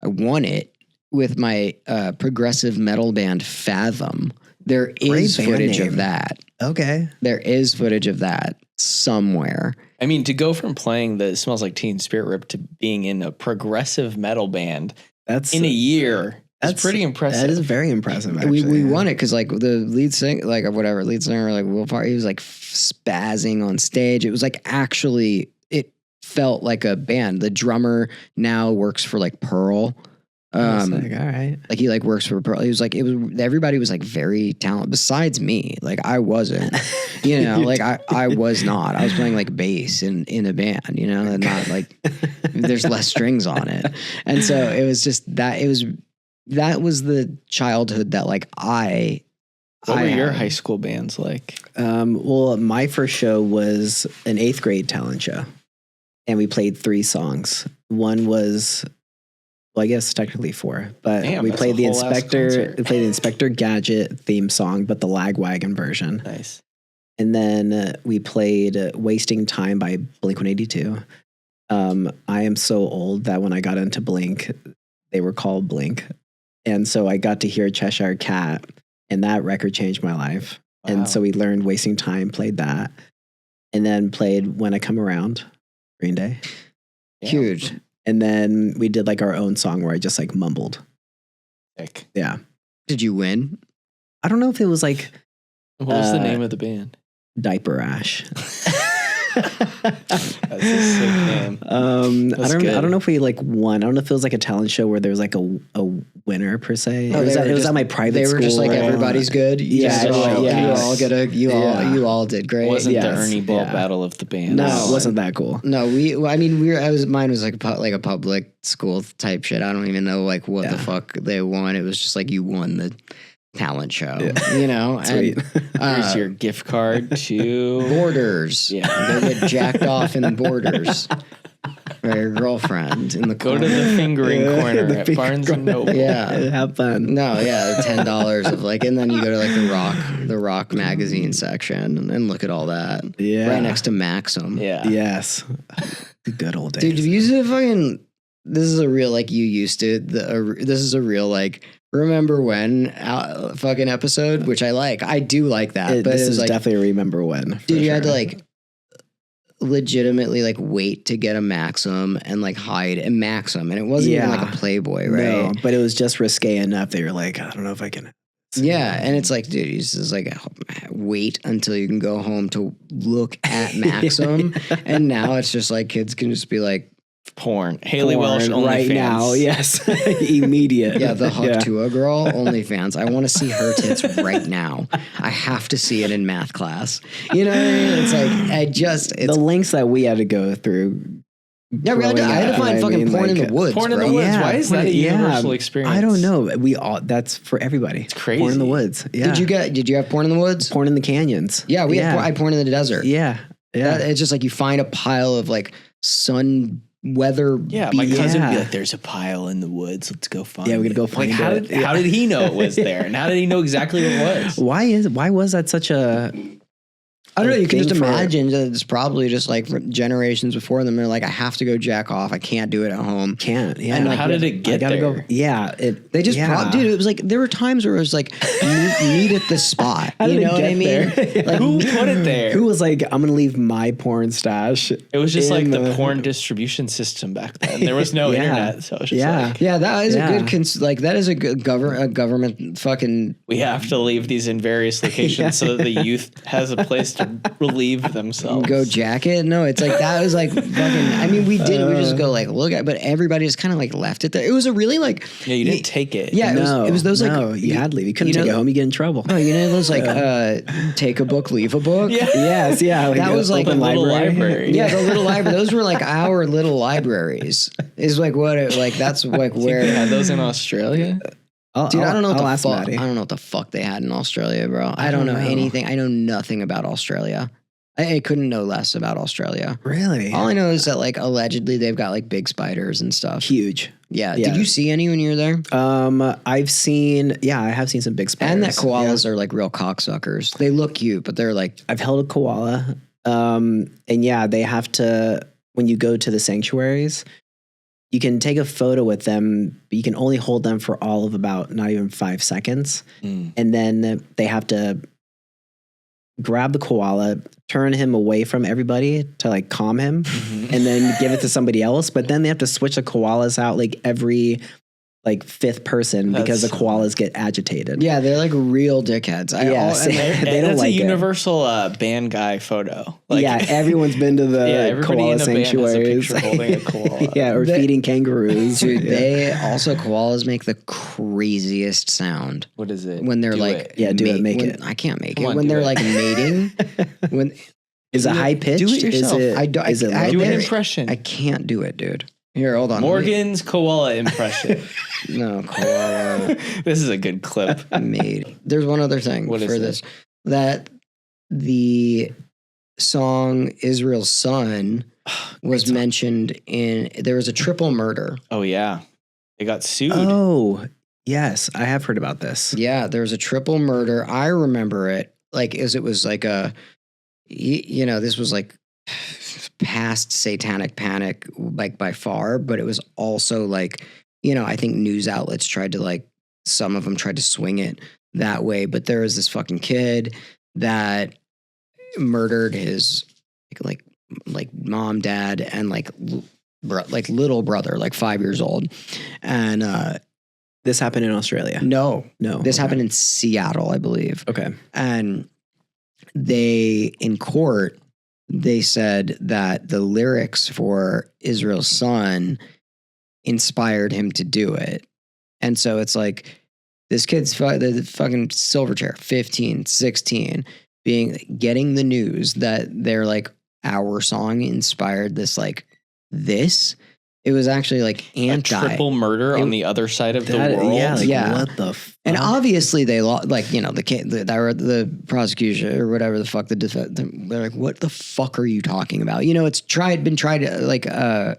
E: I won it with my progressive metal band Fathom. There is footage of that.
G: Okay.
E: There is footage of that somewhere.
F: I mean, to go from playing the Smells Like Teen Spirit rip to being in a progressive metal band in a year, that's pretty impressive.
G: That is very impressive, actually.
E: We won it because like the lead singer, like Will Farr, he was like spazzing on stage. It was like actually, it felt like a band. The drummer now works for like Pearl.
G: All right.
E: Like he like works for Pearl. He was like, everybody was like very talented besides me. Like I wasn't, like I was not. I was playing like bass in a band, and not like there's less strings on it. And so it was just that that was the childhood that like What
F: were your high school bands like?
G: Well, my first show was an 8th grade talent show, and we played 3 songs. One was, well, I guess technically 4, but we played the Inspector Gadget theme song, but the Lagwagon version.
F: Nice.
G: And then we played Wasting Time by Blink-182. I am so old that when I got into Blink, they were called Blink. And so I got to hear Cheshire Cat, and that record changed my life. Wow. And so we learned Wasting Time, played that, and then played When I Come Around, Green Day.
E: Yeah. Huge.
G: And then we did like our own song where I just like mumbled.
F: Sick.
G: Yeah.
E: Did you win?
G: I don't know if it was like...
F: What was the name of the band?
G: Diaper Rash.
F: That's a sick name.
G: I don't know if we like won. I don't know if it was like a talent show where there was like a winner per se.
E: Oh,
G: it was at my private school.
E: They were just like, everybody's good. You all did great.
F: It wasn't the Ernie Ball battle of the bands.
G: No, it wasn't that cool.
E: No, mine was like a public school type shit. I don't even know like what the fuck they won. It was just like you won the talent show,
G: Sweet.
E: And
F: here's your gift card to
E: Borders.
F: Yeah,
E: they get jacked off in Borders for your girlfriend in the
F: go
E: corner.
F: to the fingering corner at Barnes and Noble.
E: Yeah,
G: have fun.
E: No, yeah, $10 of like, and then you go to like the rock magazine section and look at all that.
G: Yeah,
E: right next to Maxim.
F: Yeah,
G: yes, the good old days.
E: Dude, you used to fucking. This is a real like you used to. This is a real like Remember When fucking episode, which I like. I do like that. But
G: this
E: it was
G: is
E: like,
G: definitely Remember When.
E: dude, you had to like legitimately like wait to get a Maxim and like hide a Maxim. And it wasn't even like a Playboy, right?
G: No, but it was just risque enough that you're like, I don't know if I can.
E: Yeah, and it's like, dude, you just like wait until you can go home to look at Maxim, and now it's just like kids can just be like
F: porn. Haley Welsh
G: right
F: OnlyFans.
G: now, yes, immediate.
E: Yeah, the Huck Tua girl OnlyFans. I want to see her tits right now. I have to see it in math class. You know what I mean? It's like it's
G: the lengths that we had to go through.
E: Yeah, I had to find fucking porn in the woods.
F: Porn in
E: bro.
F: the woods.
G: Yeah,
F: Why is that a universal experience?
G: I don't know. That's for everybody. It's
F: crazy.
G: Porn in the woods. Yeah.
E: Did you have porn in the woods?
G: Porn in the canyons?
E: Yeah, I had porn in the desert.
G: Yeah. Yeah.
E: It's just like you find a pile of like sun weather.
F: Yeah, my cousin would be like, "There's a pile in the woods. Let's go find."
G: Yeah, we
F: it."
G: gotta go find it.
F: How did he know it was there? And how did he know exactly what it was?
G: Why was that such a?
E: I don't know. You can just
G: thing for-
E: imagine that it's probably just like for generations before them. They're like, I have to go jack off. I can't do it at home.
G: Can't. Yeah.
F: And how did it get there?
G: Go. Yeah.
E: They just, dude. It was like there were times where it was like meet at the spot.
G: How
E: You
G: did it
E: know what I
G: get
E: mean?
G: there?
E: Like,
F: Who put it there?
G: Who was like, I'm gonna leave my porn stash?
F: It was just like
G: in
F: the porn distribution system back then. There was no internet, so it was just like,
E: yeah, that is
G: Yeah.
E: a good that is a good government fucking.
F: we have to leave these in various locations so that the youth has a place to relieve themselves.
E: Go jacket? No, it's like that was like fucking. I mean, we did. We just go like look at, but everybody just kind of like left it there. It was a really like.
F: Yeah, you didn't take it.
E: Yeah, it was those like
G: you had to leave. You couldn't take it home. You get in trouble.
E: No, you know those like take a book, leave a book.
F: Yeah.
G: Yes, yeah.
E: That was like
F: open
E: a
F: little library.
E: Yeah, the little library. Those were like our little libraries. Is like what it like. That's like where
F: They had those in Australia.
E: Dude, I don't know what
G: I'll
E: the
G: ask
E: fuck.
G: Maddie.
E: I don't know what the fuck they had in Australia, bro. I don't know anything. I know nothing about Australia. I couldn't know less about Australia.
G: Really?
E: All I know is that like allegedly they've got like big spiders and stuff.
G: Huge.
E: Yeah.
G: Yeah.
E: Did you see any when you were there?
G: I have seen some big spiders.
E: And that koalas are like real cocksuckers. They look cute, but they're like
G: I've held a koala. And yeah, they have to, when you go to the sanctuaries, you can take a photo with them, but you can only hold them for all of about not even 5 seconds. And then they have to grab the koala, turn him away from everybody to like calm him, and then give it to somebody else. But then they have to switch the koalas out like every like fifth person because the koalas get agitated.
E: yeah, they're like real dickheads.
G: They don't
F: That's
G: like
F: a
G: it.
F: universal band guy photo. Like,
G: Yeah, everyone's been to the
F: everybody
G: koala
F: in a band has a
G: sanctuaries.
F: picture holding a koala.
G: Yeah, or feeding kangaroos.
E: Dude,
G: Yeah.
E: they also koalas make the craziest sound
F: What is it?
E: when they're
F: Do
E: like
F: it.
G: Yeah, do it, make
E: when-
G: it.
E: I can't make
F: Come
E: it
F: on,
E: when
F: do
E: they're
F: it.
E: like mating. When
G: Is it high pitched?
F: Do it yourself.
G: Is it,
E: I don't-
G: is it
E: I-
F: Do
G: low
F: an
E: there-
F: impression.
E: I can't do it, dude. Here, hold on.
F: Morgan's koala impression.
E: No, koala
F: This is a good clip.
E: made. There's one other thing
F: What is
E: for
F: it?
E: this. That the song Israel's Son was mentioned in, there was a triple murder.
F: Oh yeah, they got sued.
G: Oh, yes. I have heard about this.
E: Yeah, there was a triple murder. I remember it like as it was like a, you know, this was like past satanic panic like by far, but it was also like, you know, I think news outlets tried to like, some of them tried to swing it that way, but there was this fucking kid that murdered his like mom, dad, and like little brother, like 5 years old. And
G: This happened in Australia.
E: no,
G: No.
E: this
G: okay.
E: happened in Seattle, I believe.
G: Okay.
E: And they, in court, they said that the lyrics for Israel's Son inspired him to do it. And so it's like this kid's the fucking Silverchair, 15, 16, getting the news that they're like, our song inspired this, like this. It was actually like
F: A triple murder on the other side of the world.
G: Yeah, like,
E: Yeah.
G: what the fuck?
E: and obviously they lost, like, you know, the prosecution or whatever the fuck, they're like, what the fuck are you talking about? You know, it's been tried to like,
F: Yeah.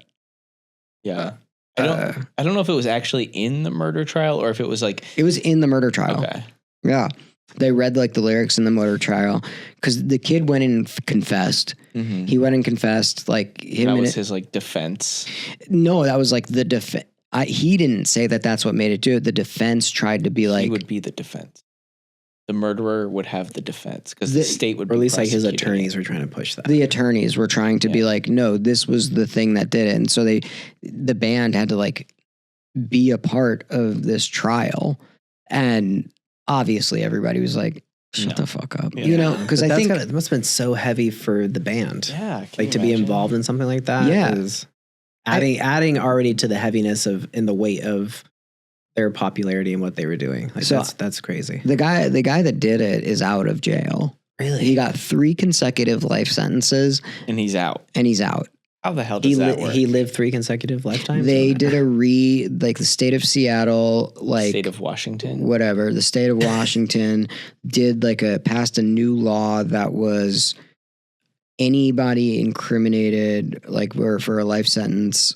F: I don't know if it was actually in the murder trial or if it was like,
E: it was in the murder trial.
F: okay.
E: Yeah. They read like the lyrics in the murder trial because the kid went in and confessed.
F: Mhm.
E: He went and confessed like him
F: That
E: and
F: was his like defense.
E: no, that was like the he didn't say that that's what made it do it. The defense tried to be like,
F: he would be the defense. The murderer would have the defense because the state would,
G: or at
F: be
G: least like his
F: prosecuting
G: attorneys
F: it.
G: were trying to push that.
E: the attorneys were trying to be like, no, this was the thing that did it. And so the band had to like be a part of this trial. And obviously everybody was like, shut the fuck up, you know? Because I think
G: it must have been so heavy for the band.
F: Yeah.
G: Like to be involved in something like that.
E: Yeah.
G: Is adding already to the heaviness of in the weight of their popularity and what they were doing. Like
E: So-
G: that's crazy.
E: the guy that did it is out of jail.
G: Really?
E: He got 3 consecutive life sentences
F: And he's out.
E: and he's out.
F: How the hell does that work?
G: He lived 3 consecutive lifetimes.
E: They did like the state of Seattle, like
F: State of Washington.
E: whatever, the state of Washington did passed a new law that was anybody incriminated like for a life sentence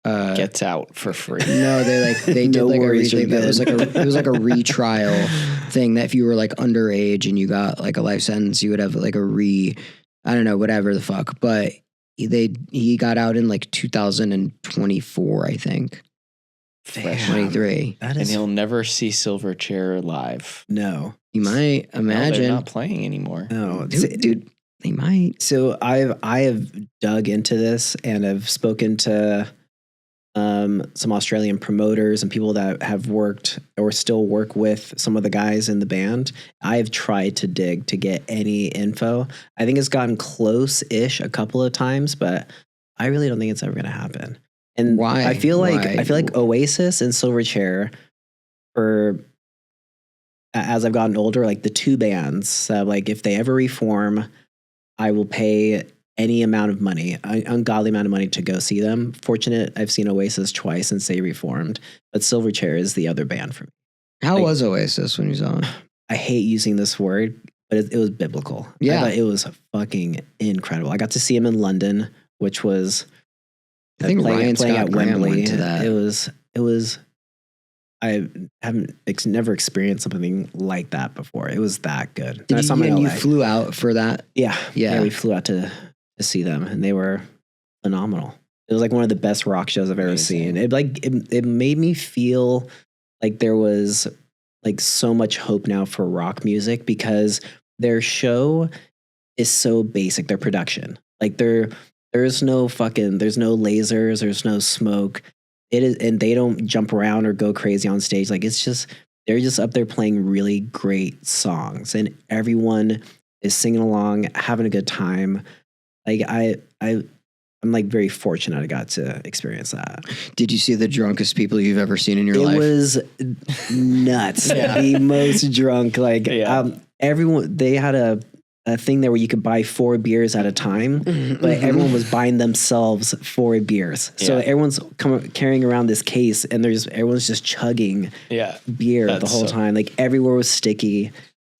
F: Gets out for free.
E: no, they did
G: No
E: like
G: worries,
E: a
G: you're
E: thing that was
G: good.
E: it was like a retrial thing that if you were like underage and you got like a life sentence, you would have like I don't know, whatever the fuck. But he got out in like 2024, I think.
F: Fresh.
E: 23.
G: That
F: And
G: is
F: he'll never see Silverchair live.
G: no.
E: You might
F: No,
E: imagine.
F: they're not playing anymore.
G: No.
E: Dude, they might.
G: So I have dug into this and have spoken to some Australian promoters and people that have worked or still work with some of the guys in the band. I've tried to dig to get any info. I think it's gotten close-ish a couple of times, but I really don't think it's ever going to happen. And
E: Why?
G: I feel like
E: Why?
G: Oasis and Silverchair, as I've gotten older, like the 2 bands, like if they ever reform, I will pay any amount of money, ungodly amount of money to go see them. Fortunate, I've seen Oasis twice since they reformed, but Silverchair is the other band for me.
E: How
G: like-
E: was Oasis when you saw it?
G: I hate using this word, but it was biblical.
E: Yeah.
G: I thought it was fucking incredible. I got to see him in London, which was
E: I think
G: playing
E: Ryan
G: at
E: Scott Graham
G: Wembley.
E: went to that.
G: It was. I haven't never experienced something like that before. It was that good. And I saw them in
E: you
G: LA.
E: flew out for that?
G: Yeah.
E: Yeah.
G: We flew out to see them and they were phenomenal. It was like one of the best rock shows I've ever
F: Amazing.
G: seen. It made me feel like there was like so much hope now for rock music because their show is so basic, their production. Like there's no lasers, there's no smoke. It is, and they don't jump around or go crazy on stage. Like it's just they're just up there playing really great songs and everyone is singing along, having a good time. Like I'm like very fortunate I got to experience that.
E: Did you see the drunkest people you've ever seen in your life?
G: It was nuts. The most drunk. Like everyone, they had a thing there where you could buy 4 beers at a time, but everyone was buying themselves 4 beers. So everyone's carrying around this case, and everyone's just chugging beer the whole time. Like everywhere was sticky.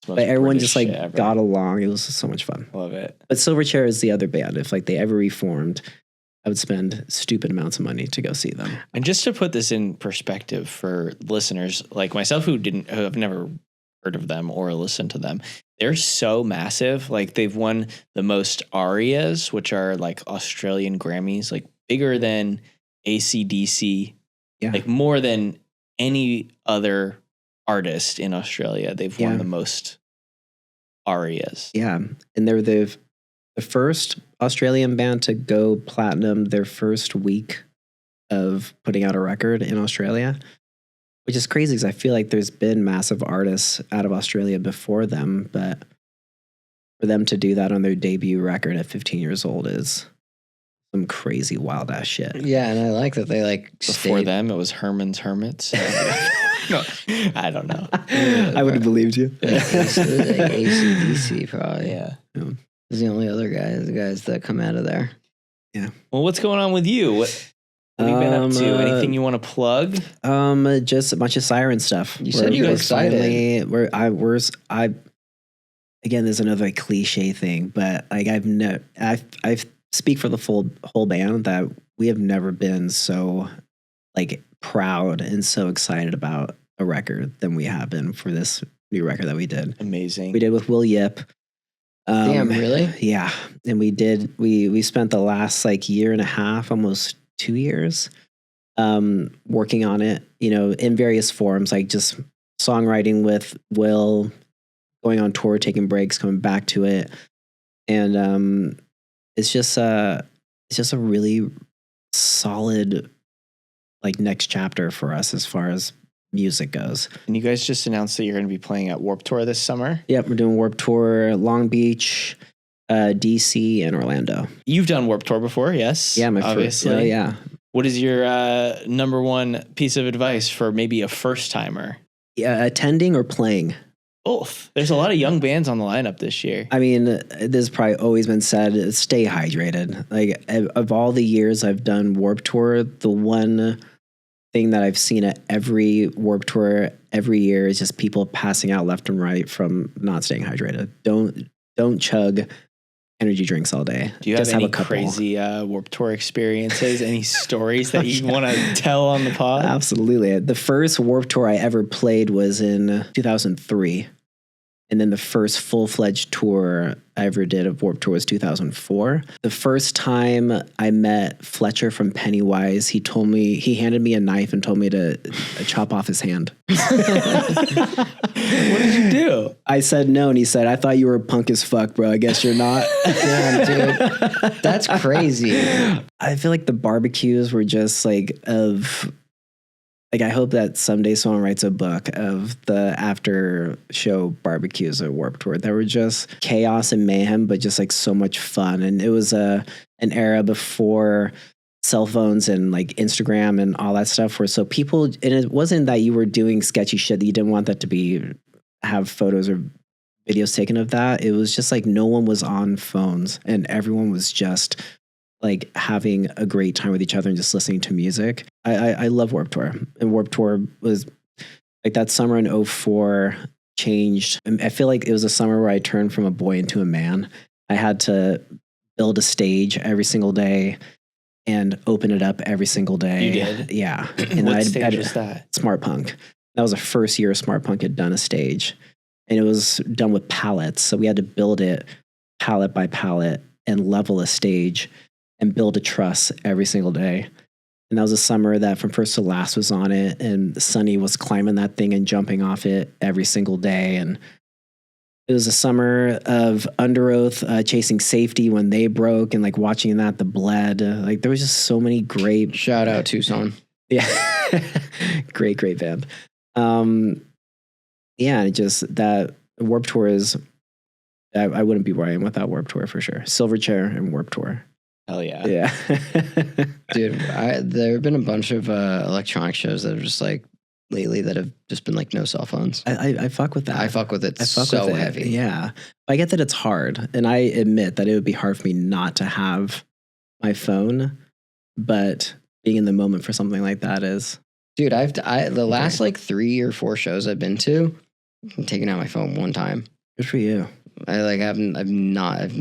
G: But everyone just like got along. It was so much fun.
F: Love it.
G: But Silverchair is the other band. If like they ever reformed, I would spend stupid amounts of money to go see them.
F: And just to put this in perspective for listeners like myself who have never heard of them or listened to them, they're so massive. Like they've won the most ARIAs, which are like Australian Grammys, like bigger than AC/DC, like more than any other artist in Australia. They've won the most ARIAs.
G: Yeah, and they're the first Australian band to go platinum their first week of putting out a record in Australia, which is crazy because I feel like there's been massive artists out of Australia before them, but for them to do that on their debut record at 15 years old is some crazy wild ass shit.
E: Yeah, and I like that they like
F: Before them, it was Herman's Hermits. No, I don't know.
G: I would have believed you.
E: AC/DC probably.
F: Yeah.
E: Is the only other guys that come out of there.
G: Yeah.
F: Well, what's going on with you? What have you been up to? Anything you want to plug?
G: Just a bunch of Siren stuff.
E: You said you were excited.
G: Again, there's another cliche thing, but like I speak for the whole band that we have never been so like proud and so excited about a record than we have been for this new record that we did.
F: Amazing.
G: We did with Will Yip.
E: Damn, really?
G: Yeah. And we spent the last like year and a half, almost 2 years, working on it, in various forms, like just songwriting with Will, going on tour, taking breaks, coming back to it. And it's just a really solid like next chapter for us as far as music goes.
F: And you guys just announced that you're going to be playing at Warped Tour this summer.
G: Yep, we're doing Warped Tour, Long Beach, DC, and Orlando.
F: You've done Warped Tour before, yes?
G: Yeah,
F: obviously.
G: First. Yeah.
F: What is your number one piece of advice for maybe a first timer?
G: Yeah, attending or playing?
F: Both. There's a lot of young bands on the lineup this year.
G: I mean, this has probably always been said, stay hydrated. Like, of all the years I've done Warped Tour, the one thing that I've seen at every Warped Tour every year is just people passing out left and right from not staying hydrated. Don't chug energy drinks all day.
F: Do you
G: just
F: have any
G: a couple.
F: crazy Warped Tour experiences? Any stories that you want to tell on the pod?
G: Absolutely. The first Warped Tour I ever played was in 2003. And then the first full-fledged tour I ever did of Warped Tour was 2004. The first time I met Fletcher from Pennywise, he handed me a knife and told me to chop off his hand.
F: What did you do?
G: I said no, and he said, I thought you were punk as fuck, bro. I guess you're not.
E: Damn, dude. That's crazy.
G: I feel like the barbecues were just like I hope that someday someone writes a book of the after show barbecues at Warped Tour. They were just chaos and mayhem, but just like so much fun. And it was an era before cell phones and like Instagram and all that stuff were so people, and it wasn't that you were doing sketchy shit that you didn't want that to have photos or videos taken of that. It was just like no one was on phones and everyone was just like having a great time with each other and just listening to music. I love Warped Tour. And Warped Tour was like that summer in 2004 changed. I feel like it was a summer where I turned from a boy into a man. I had to build a stage every single day and open it up every single day.
F: You did?
G: Yeah. And
F: what stage was that?
G: Smart Punk. That was the first year Smart Punk had done a stage. And it was done with pallets. So we had to build it pallet by pallet and level a stage and build a truss every single day. And that was a summer that From First to Last was on it, and Sonny was climbing that thing and jumping off it every single day. And it was a summer of Under Oath chasing Safety when they broke, and like watching that, The Bled. Like there was just so many great.
E: Shout out Tucson.
G: Yeah, great band. Yeah, just that Warped Tour is. I wouldn't be where I am without Warped Tour for sure. Silverchair and Warped Tour.
F: Hell yeah.
G: Yeah.
E: Dude, there have been a bunch of electronic shows that are just like lately that have just been like no cell phones.
G: I fuck with that.
E: I fuck with it heavy.
G: Yeah. I get that it's hard. And I admit that it would be hard for me not to have my phone. But being in the moment for something like that is.
E: Dude, the last like 3 or 4 shows I've been to, I'm taking out my phone one time.
G: Good for you.
E: I've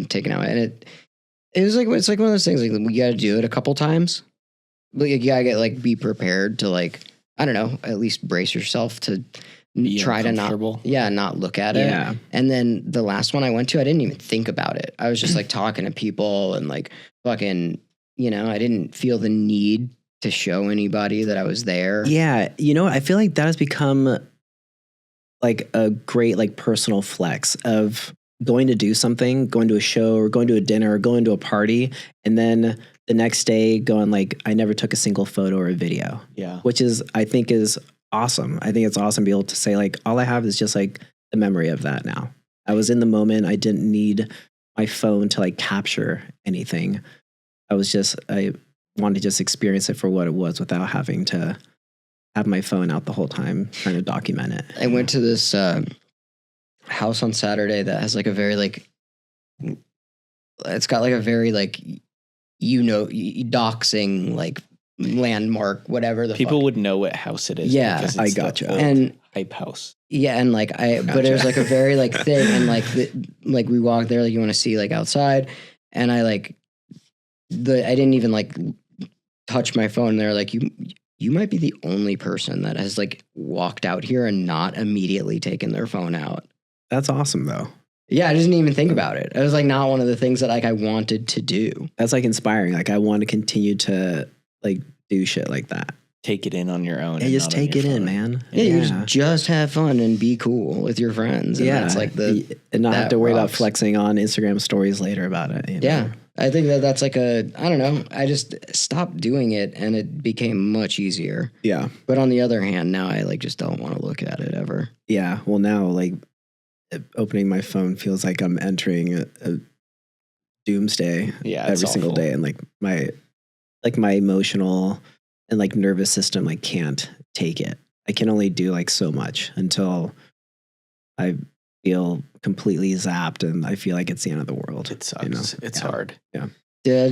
E: taken out, and it's like one of those things, like we got to do it a couple times. But you gotta get be prepared to I don't know, at least brace yourself to try to not look at it.
G: Yeah.
E: And then the last one I went to, I didn't even think about it. I was just talking to people and fucking, I didn't feel the need to show anybody that I was there.
G: Yeah. I feel like that has become like a great personal flex of going to do something, going to a show or going to a dinner or going to a party. And then the next day going I never took a single photo or a video.
F: Yeah.
G: Which I think is awesome. I think it's awesome to be able to say all I have is just the memory of that now. I was in the moment. I didn't need my phone to capture anything. I wanted to just experience it for what it was without having to have my phone out the whole time trying to document it.
E: I went to this house on Saturday that has a very it's got a very doxing landmark, whatever the
F: people
E: fuck.
F: would know what house it is.
E: Yeah,
F: because
G: I
F: it's
G: gotcha.
F: the old
E: And
F: hype house.
E: Yeah, and but it was a very thing, and we walked there, you want to see outside, and I didn't even touch my phone. They're you might be the only person that has walked out here and not immediately taken their phone out.
G: That's awesome though.
E: Yeah, I didn't even think about it. It was not one of the things that I wanted to do.
G: That's inspiring. I want to continue to do shit like that.
F: take it in on your own.
G: Yeah,
F: and
G: just
F: not on
G: take
F: your
G: it in,
F: phone.
G: man.
E: Yeah, you just have fun and be cool with your friends. And that's like
G: and not have to worry about flexing on Instagram stories later about it. You know?
E: Yeah. I think that's like I don't know. I just stopped doing it and it became much easier.
G: Yeah.
E: But on the other hand, now I like just don't want to look at it ever.
G: Yeah. Well, now like opening my phone feels like I'm entering a doomsday every single day. And like my emotional and like nervous system like can't take it. I can only do like so much until I feel completely zapped and I feel like it's the end of the world.
F: It sucks.
G: You know?
F: It's hard.
G: Yeah.
E: Yeah,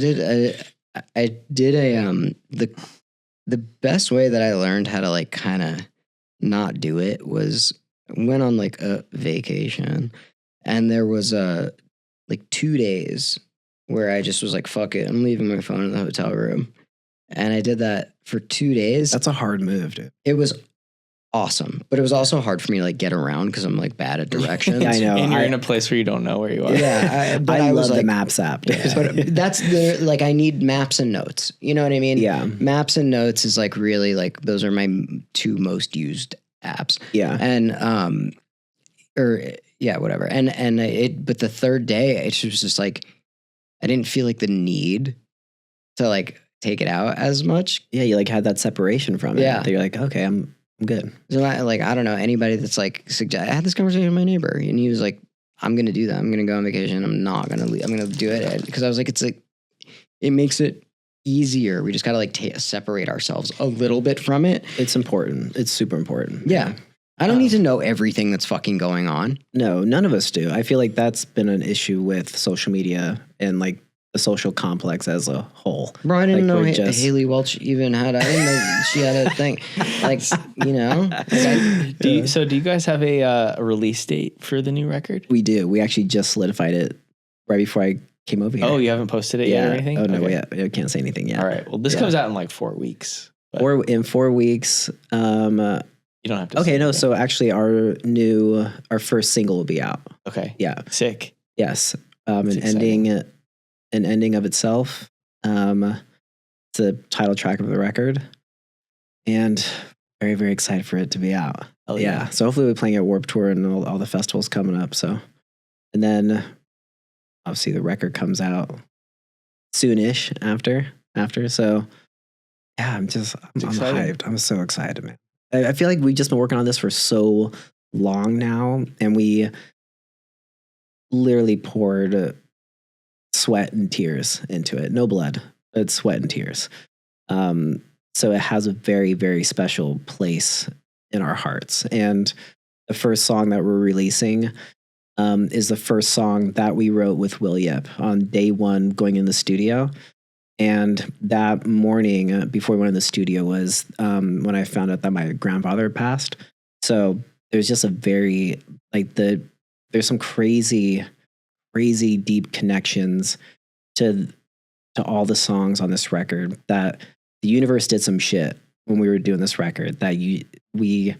E: I did the best way that I learned how to like kind of not do it was went on like a vacation and there was like 2 days where I just was like, fuck it, I'm leaving my phone in the hotel room. And I did that for 2 days.
G: That's a hard move, dude.
E: It was awesome, but it was also hard for me to like get around because I'm like bad at directions.
G: I know.
F: And you're in a place where you don't know where you are.
E: Yeah,
G: I love
E: was
G: the
E: like,
G: Maps app, dude.
E: but that's the like I need maps and notes. You know what I mean?
G: Yeah.
E: Maps and notes is like really like those are my two most used apps.
G: Yeah.
E: And whatever. And it but the third day it was just like I didn't feel like the need to like take it out as much.
G: Yeah, you like had that separation from it.
E: Yeah.
G: You're like, okay, I'm good.
E: So I don't know anybody that's like I had this conversation with my neighbor and he was like, I'm gonna do that. I'm gonna go on vacation. I'm not gonna leave. I'm gonna do it because I was like, it's like it makes it easier. We just gotta like separate ourselves a little bit from it.
G: It's important. It's super important.
E: Yeah. I don't need to know everything that's fucking going on.
G: No, none of us do. I feel like that's been an issue with social media and like the social complex as a whole.
E: Bro, I didn't
G: Like,
E: know Haley Welch even had. I didn't know she had a thing. Like, you know.
F: Do you guys have a release date for the new record?
G: We do. We actually just solidified it right before I came over here.
F: Oh, you haven't posted it yet or anything?
G: Oh no,
F: Okay.
G: I can't say anything yet.
F: All right. Well, this comes out in like 4 weeks. But
G: Or in 4 weeks.
F: you don't have to.
G: Okay,
F: say
G: no.
F: anything.
G: So actually, our first single will be out.
F: Okay.
G: Yeah.
F: Sick.
G: Yes.
F: That's
G: An ending of itself. It's the title track of the record, and very, very excited for it to be out.
F: Oh
G: Yeah. So hopefully we're playing at Warped Tour and all the festivals coming up. So, and then obviously the record comes out soonish after. So yeah, I'm
F: exciting.
G: hyped. I'm so excited, man. I feel like we've just been working on this for so long now, and we literally poured sweat and tears into it. No blood, but sweat and tears. So it has a very, very special place in our hearts. And the first song that we're releasing is the first song that we wrote with Will Yip on day one going in the studio. And that morning before we went in the studio was when I found out that my grandfather had passed. So there's just a very, there's some crazy deep connections to all the songs on this record, that the universe did some shit when we were doing this record, that we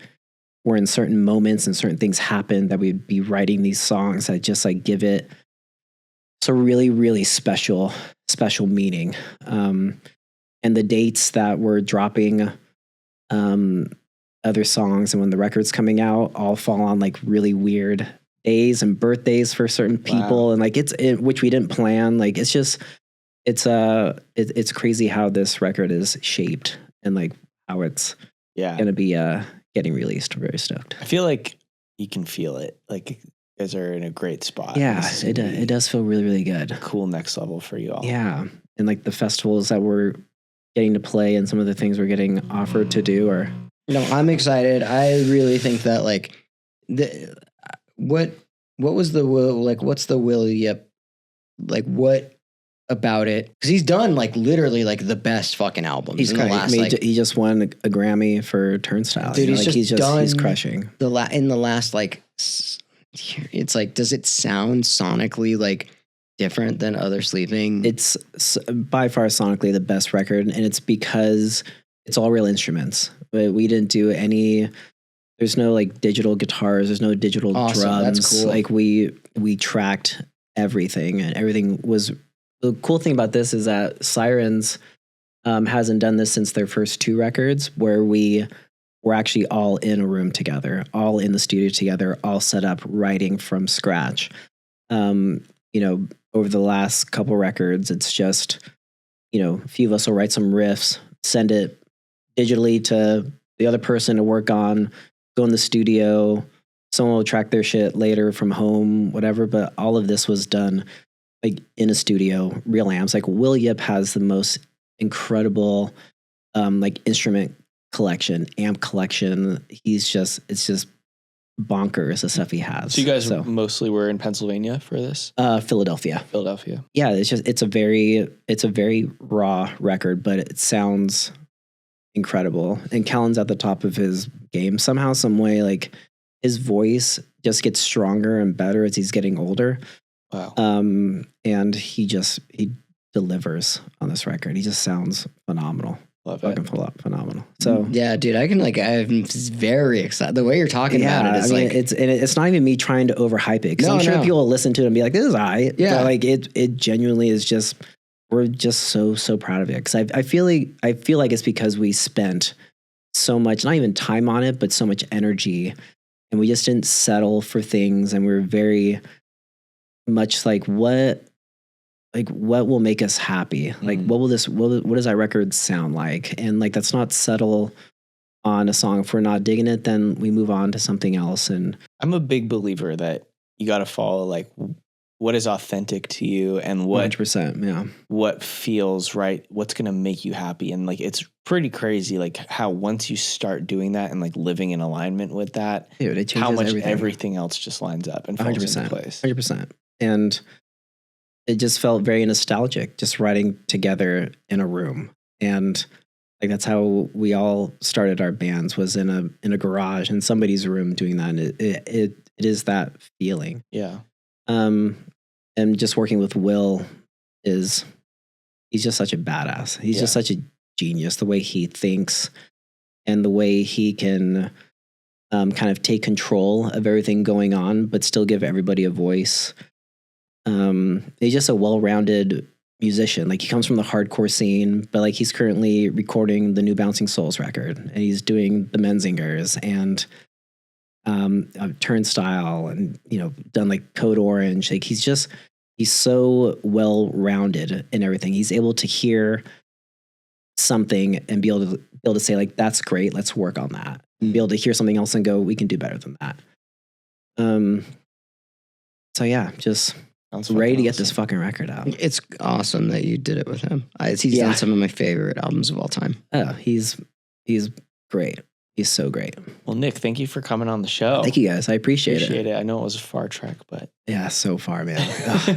G: were in certain moments and certain things happened that we'd be writing these songs that just like give it so really, really special meaning. And the dates that we're dropping other songs and when the record's coming out all fall on like really weird days and birthdays for certain people. Wow. And like which we didn't plan. Like it's just it's crazy how this record is shaped and like how it's gonna be getting released. We're very stoked.
F: I feel like you can feel it. Like you guys are in a great spot.
G: Yeah, it does feel really, really good.
F: Cool next level for you all.
G: Yeah. And like the festivals that we're getting to play and some of the things we're getting offered to do are.
E: No, I'm excited. I really think that like what was the Will, like what's the Will Yip, like what about it? Because he's done like literally like the best fucking albums.
G: He just won a Grammy for Turnstile.
E: Dude,
G: he's crushing.
E: In the last like, it's like, does it sound sonically like different than Other Sleeping?
G: It's by far sonically the best record, and it's because it's all real instruments. But we didn't do any. There's no like digital guitars. There's no digital drums.
E: That's cool.
G: Like we tracked everything, and everything was. The cool thing about this is that Sirens hasn't done this since their first 2 records, where we're actually all in a room together, all in the studio together, all set up writing from scratch. Over the last couple records, it's just, a few of us will write some riffs, send it digitally to the other person to work on, go in the studio, someone will track their shit later from home, whatever. But all of this was done like in a studio, real amps. Like Will Yip has the most incredible instrument collection, amp collection. It's just bonkers the stuff he has.
F: So you guys mostly were in Pennsylvania for this?
G: Philadelphia. Yeah, it's a very raw record, but it sounds incredible. And Callan's at the top of his game somehow, some way. Like his voice just gets stronger and better as he's getting older.
F: Wow.
G: And he delivers on this record. He just sounds phenomenal.
F: Love
G: Fucking
F: it.
G: phenomenal. So
E: yeah, dude, I'm very excited. The way you're talking about it is
G: it's not even me trying to overhype it. Because I'm sure people will listen to it and be like, "This is alright." Yeah, but like it genuinely is just. We're just so proud of it, because I feel like it's because we spent so much, not even time on it, but so much energy, and we just didn't settle for things, and we're very much like what will make us happy, like what does our record sound like, and like that's not settle on a song. If we're not digging it, then we move on to something else. And
F: I'm a big believer that you got to follow like what is authentic to you and what
G: 100%, yeah,
F: what feels right, what's going to make you happy. And like, it's pretty crazy. Like how once you start doing that and like living in alignment with that,
G: dude, it changes
F: how much
G: everything
F: else just lines up and falls into place.
G: 100%. And it just felt very nostalgic, just writing together in a room. And like, that's how we all started our bands, was in a garage in somebody's room doing that. And it is that feeling.
F: Yeah.
G: And just working with Will he's just such a badass. He's just such a genius, the way he thinks and the way he can kind of take control of everything going on, but still give everybody a voice. He's just a well-rounded musician. Like he comes from the hardcore scene, but like he's currently recording the new Bouncing Souls record, and he's doing the Menzingers and Turnstile, and done like Code Orange. Like he's so well-rounded in everything. He's able to hear something and be able to say like, that's great, let's work on that, and be able to hear something else and go, we can do better than that. So yeah, just ready to get this fucking record out.
E: It's awesome that you did it with him. He's done some of my favorite albums of all time.
G: Oh, he's great. He's so great.
F: Well, Nick, thank you for coming on the show.
G: Thank you guys. I appreciate it.
F: I know it was a far trek, but
G: yeah, so far, man.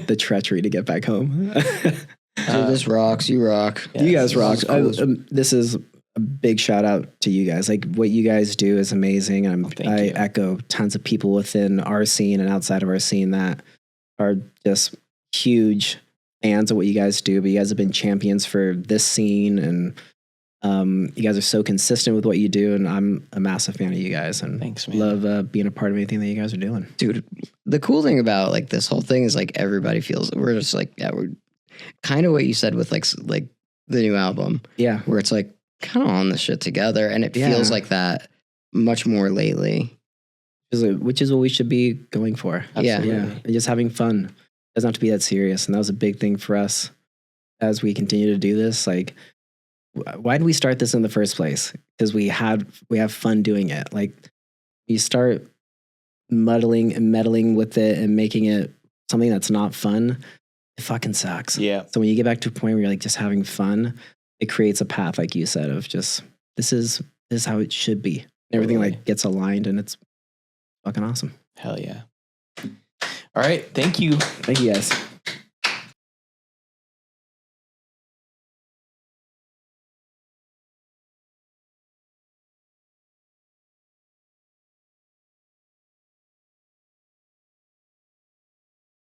G: The treachery to get back home.
E: Dude, this rocks. You rock.
G: Yeah, you guys rock. This is a big shout out to you guys. Like what you guys do is amazing. I echo tons of people within our scene and outside of our scene that are just huge fans of what you guys do. But you guys have been champions for this scene, and you guys are so consistent with what you do, and I'm a massive fan of you guys, and
F: thanks, man.
G: Love being a part of anything that you guys are doing.
E: Dude, the cool thing about like this whole thing is like everybody feels we're just like, yeah, we're kind of what you said with like the new album.
G: Yeah.
E: Where it's like kind of on the shit together, and it feels like that much more lately.
G: Which is what we should be going for.
F: Absolutely.
G: Yeah. And just having fun. It doesn't have to be that serious. And that was a big thing for us as we continue to do this. Like, why did we start this in the first place? Because we have fun doing it. Like, you start muddling and meddling with it and making it something that's not fun, it fucking sucks.
F: Yeah.
G: So when you get back to a point where you're like just having fun, it creates a path, like you said, of just this is how it should be. Everything like gets aligned, and it's fucking awesome.
F: Hell yeah. All right. Thank you.
G: Thank you guys.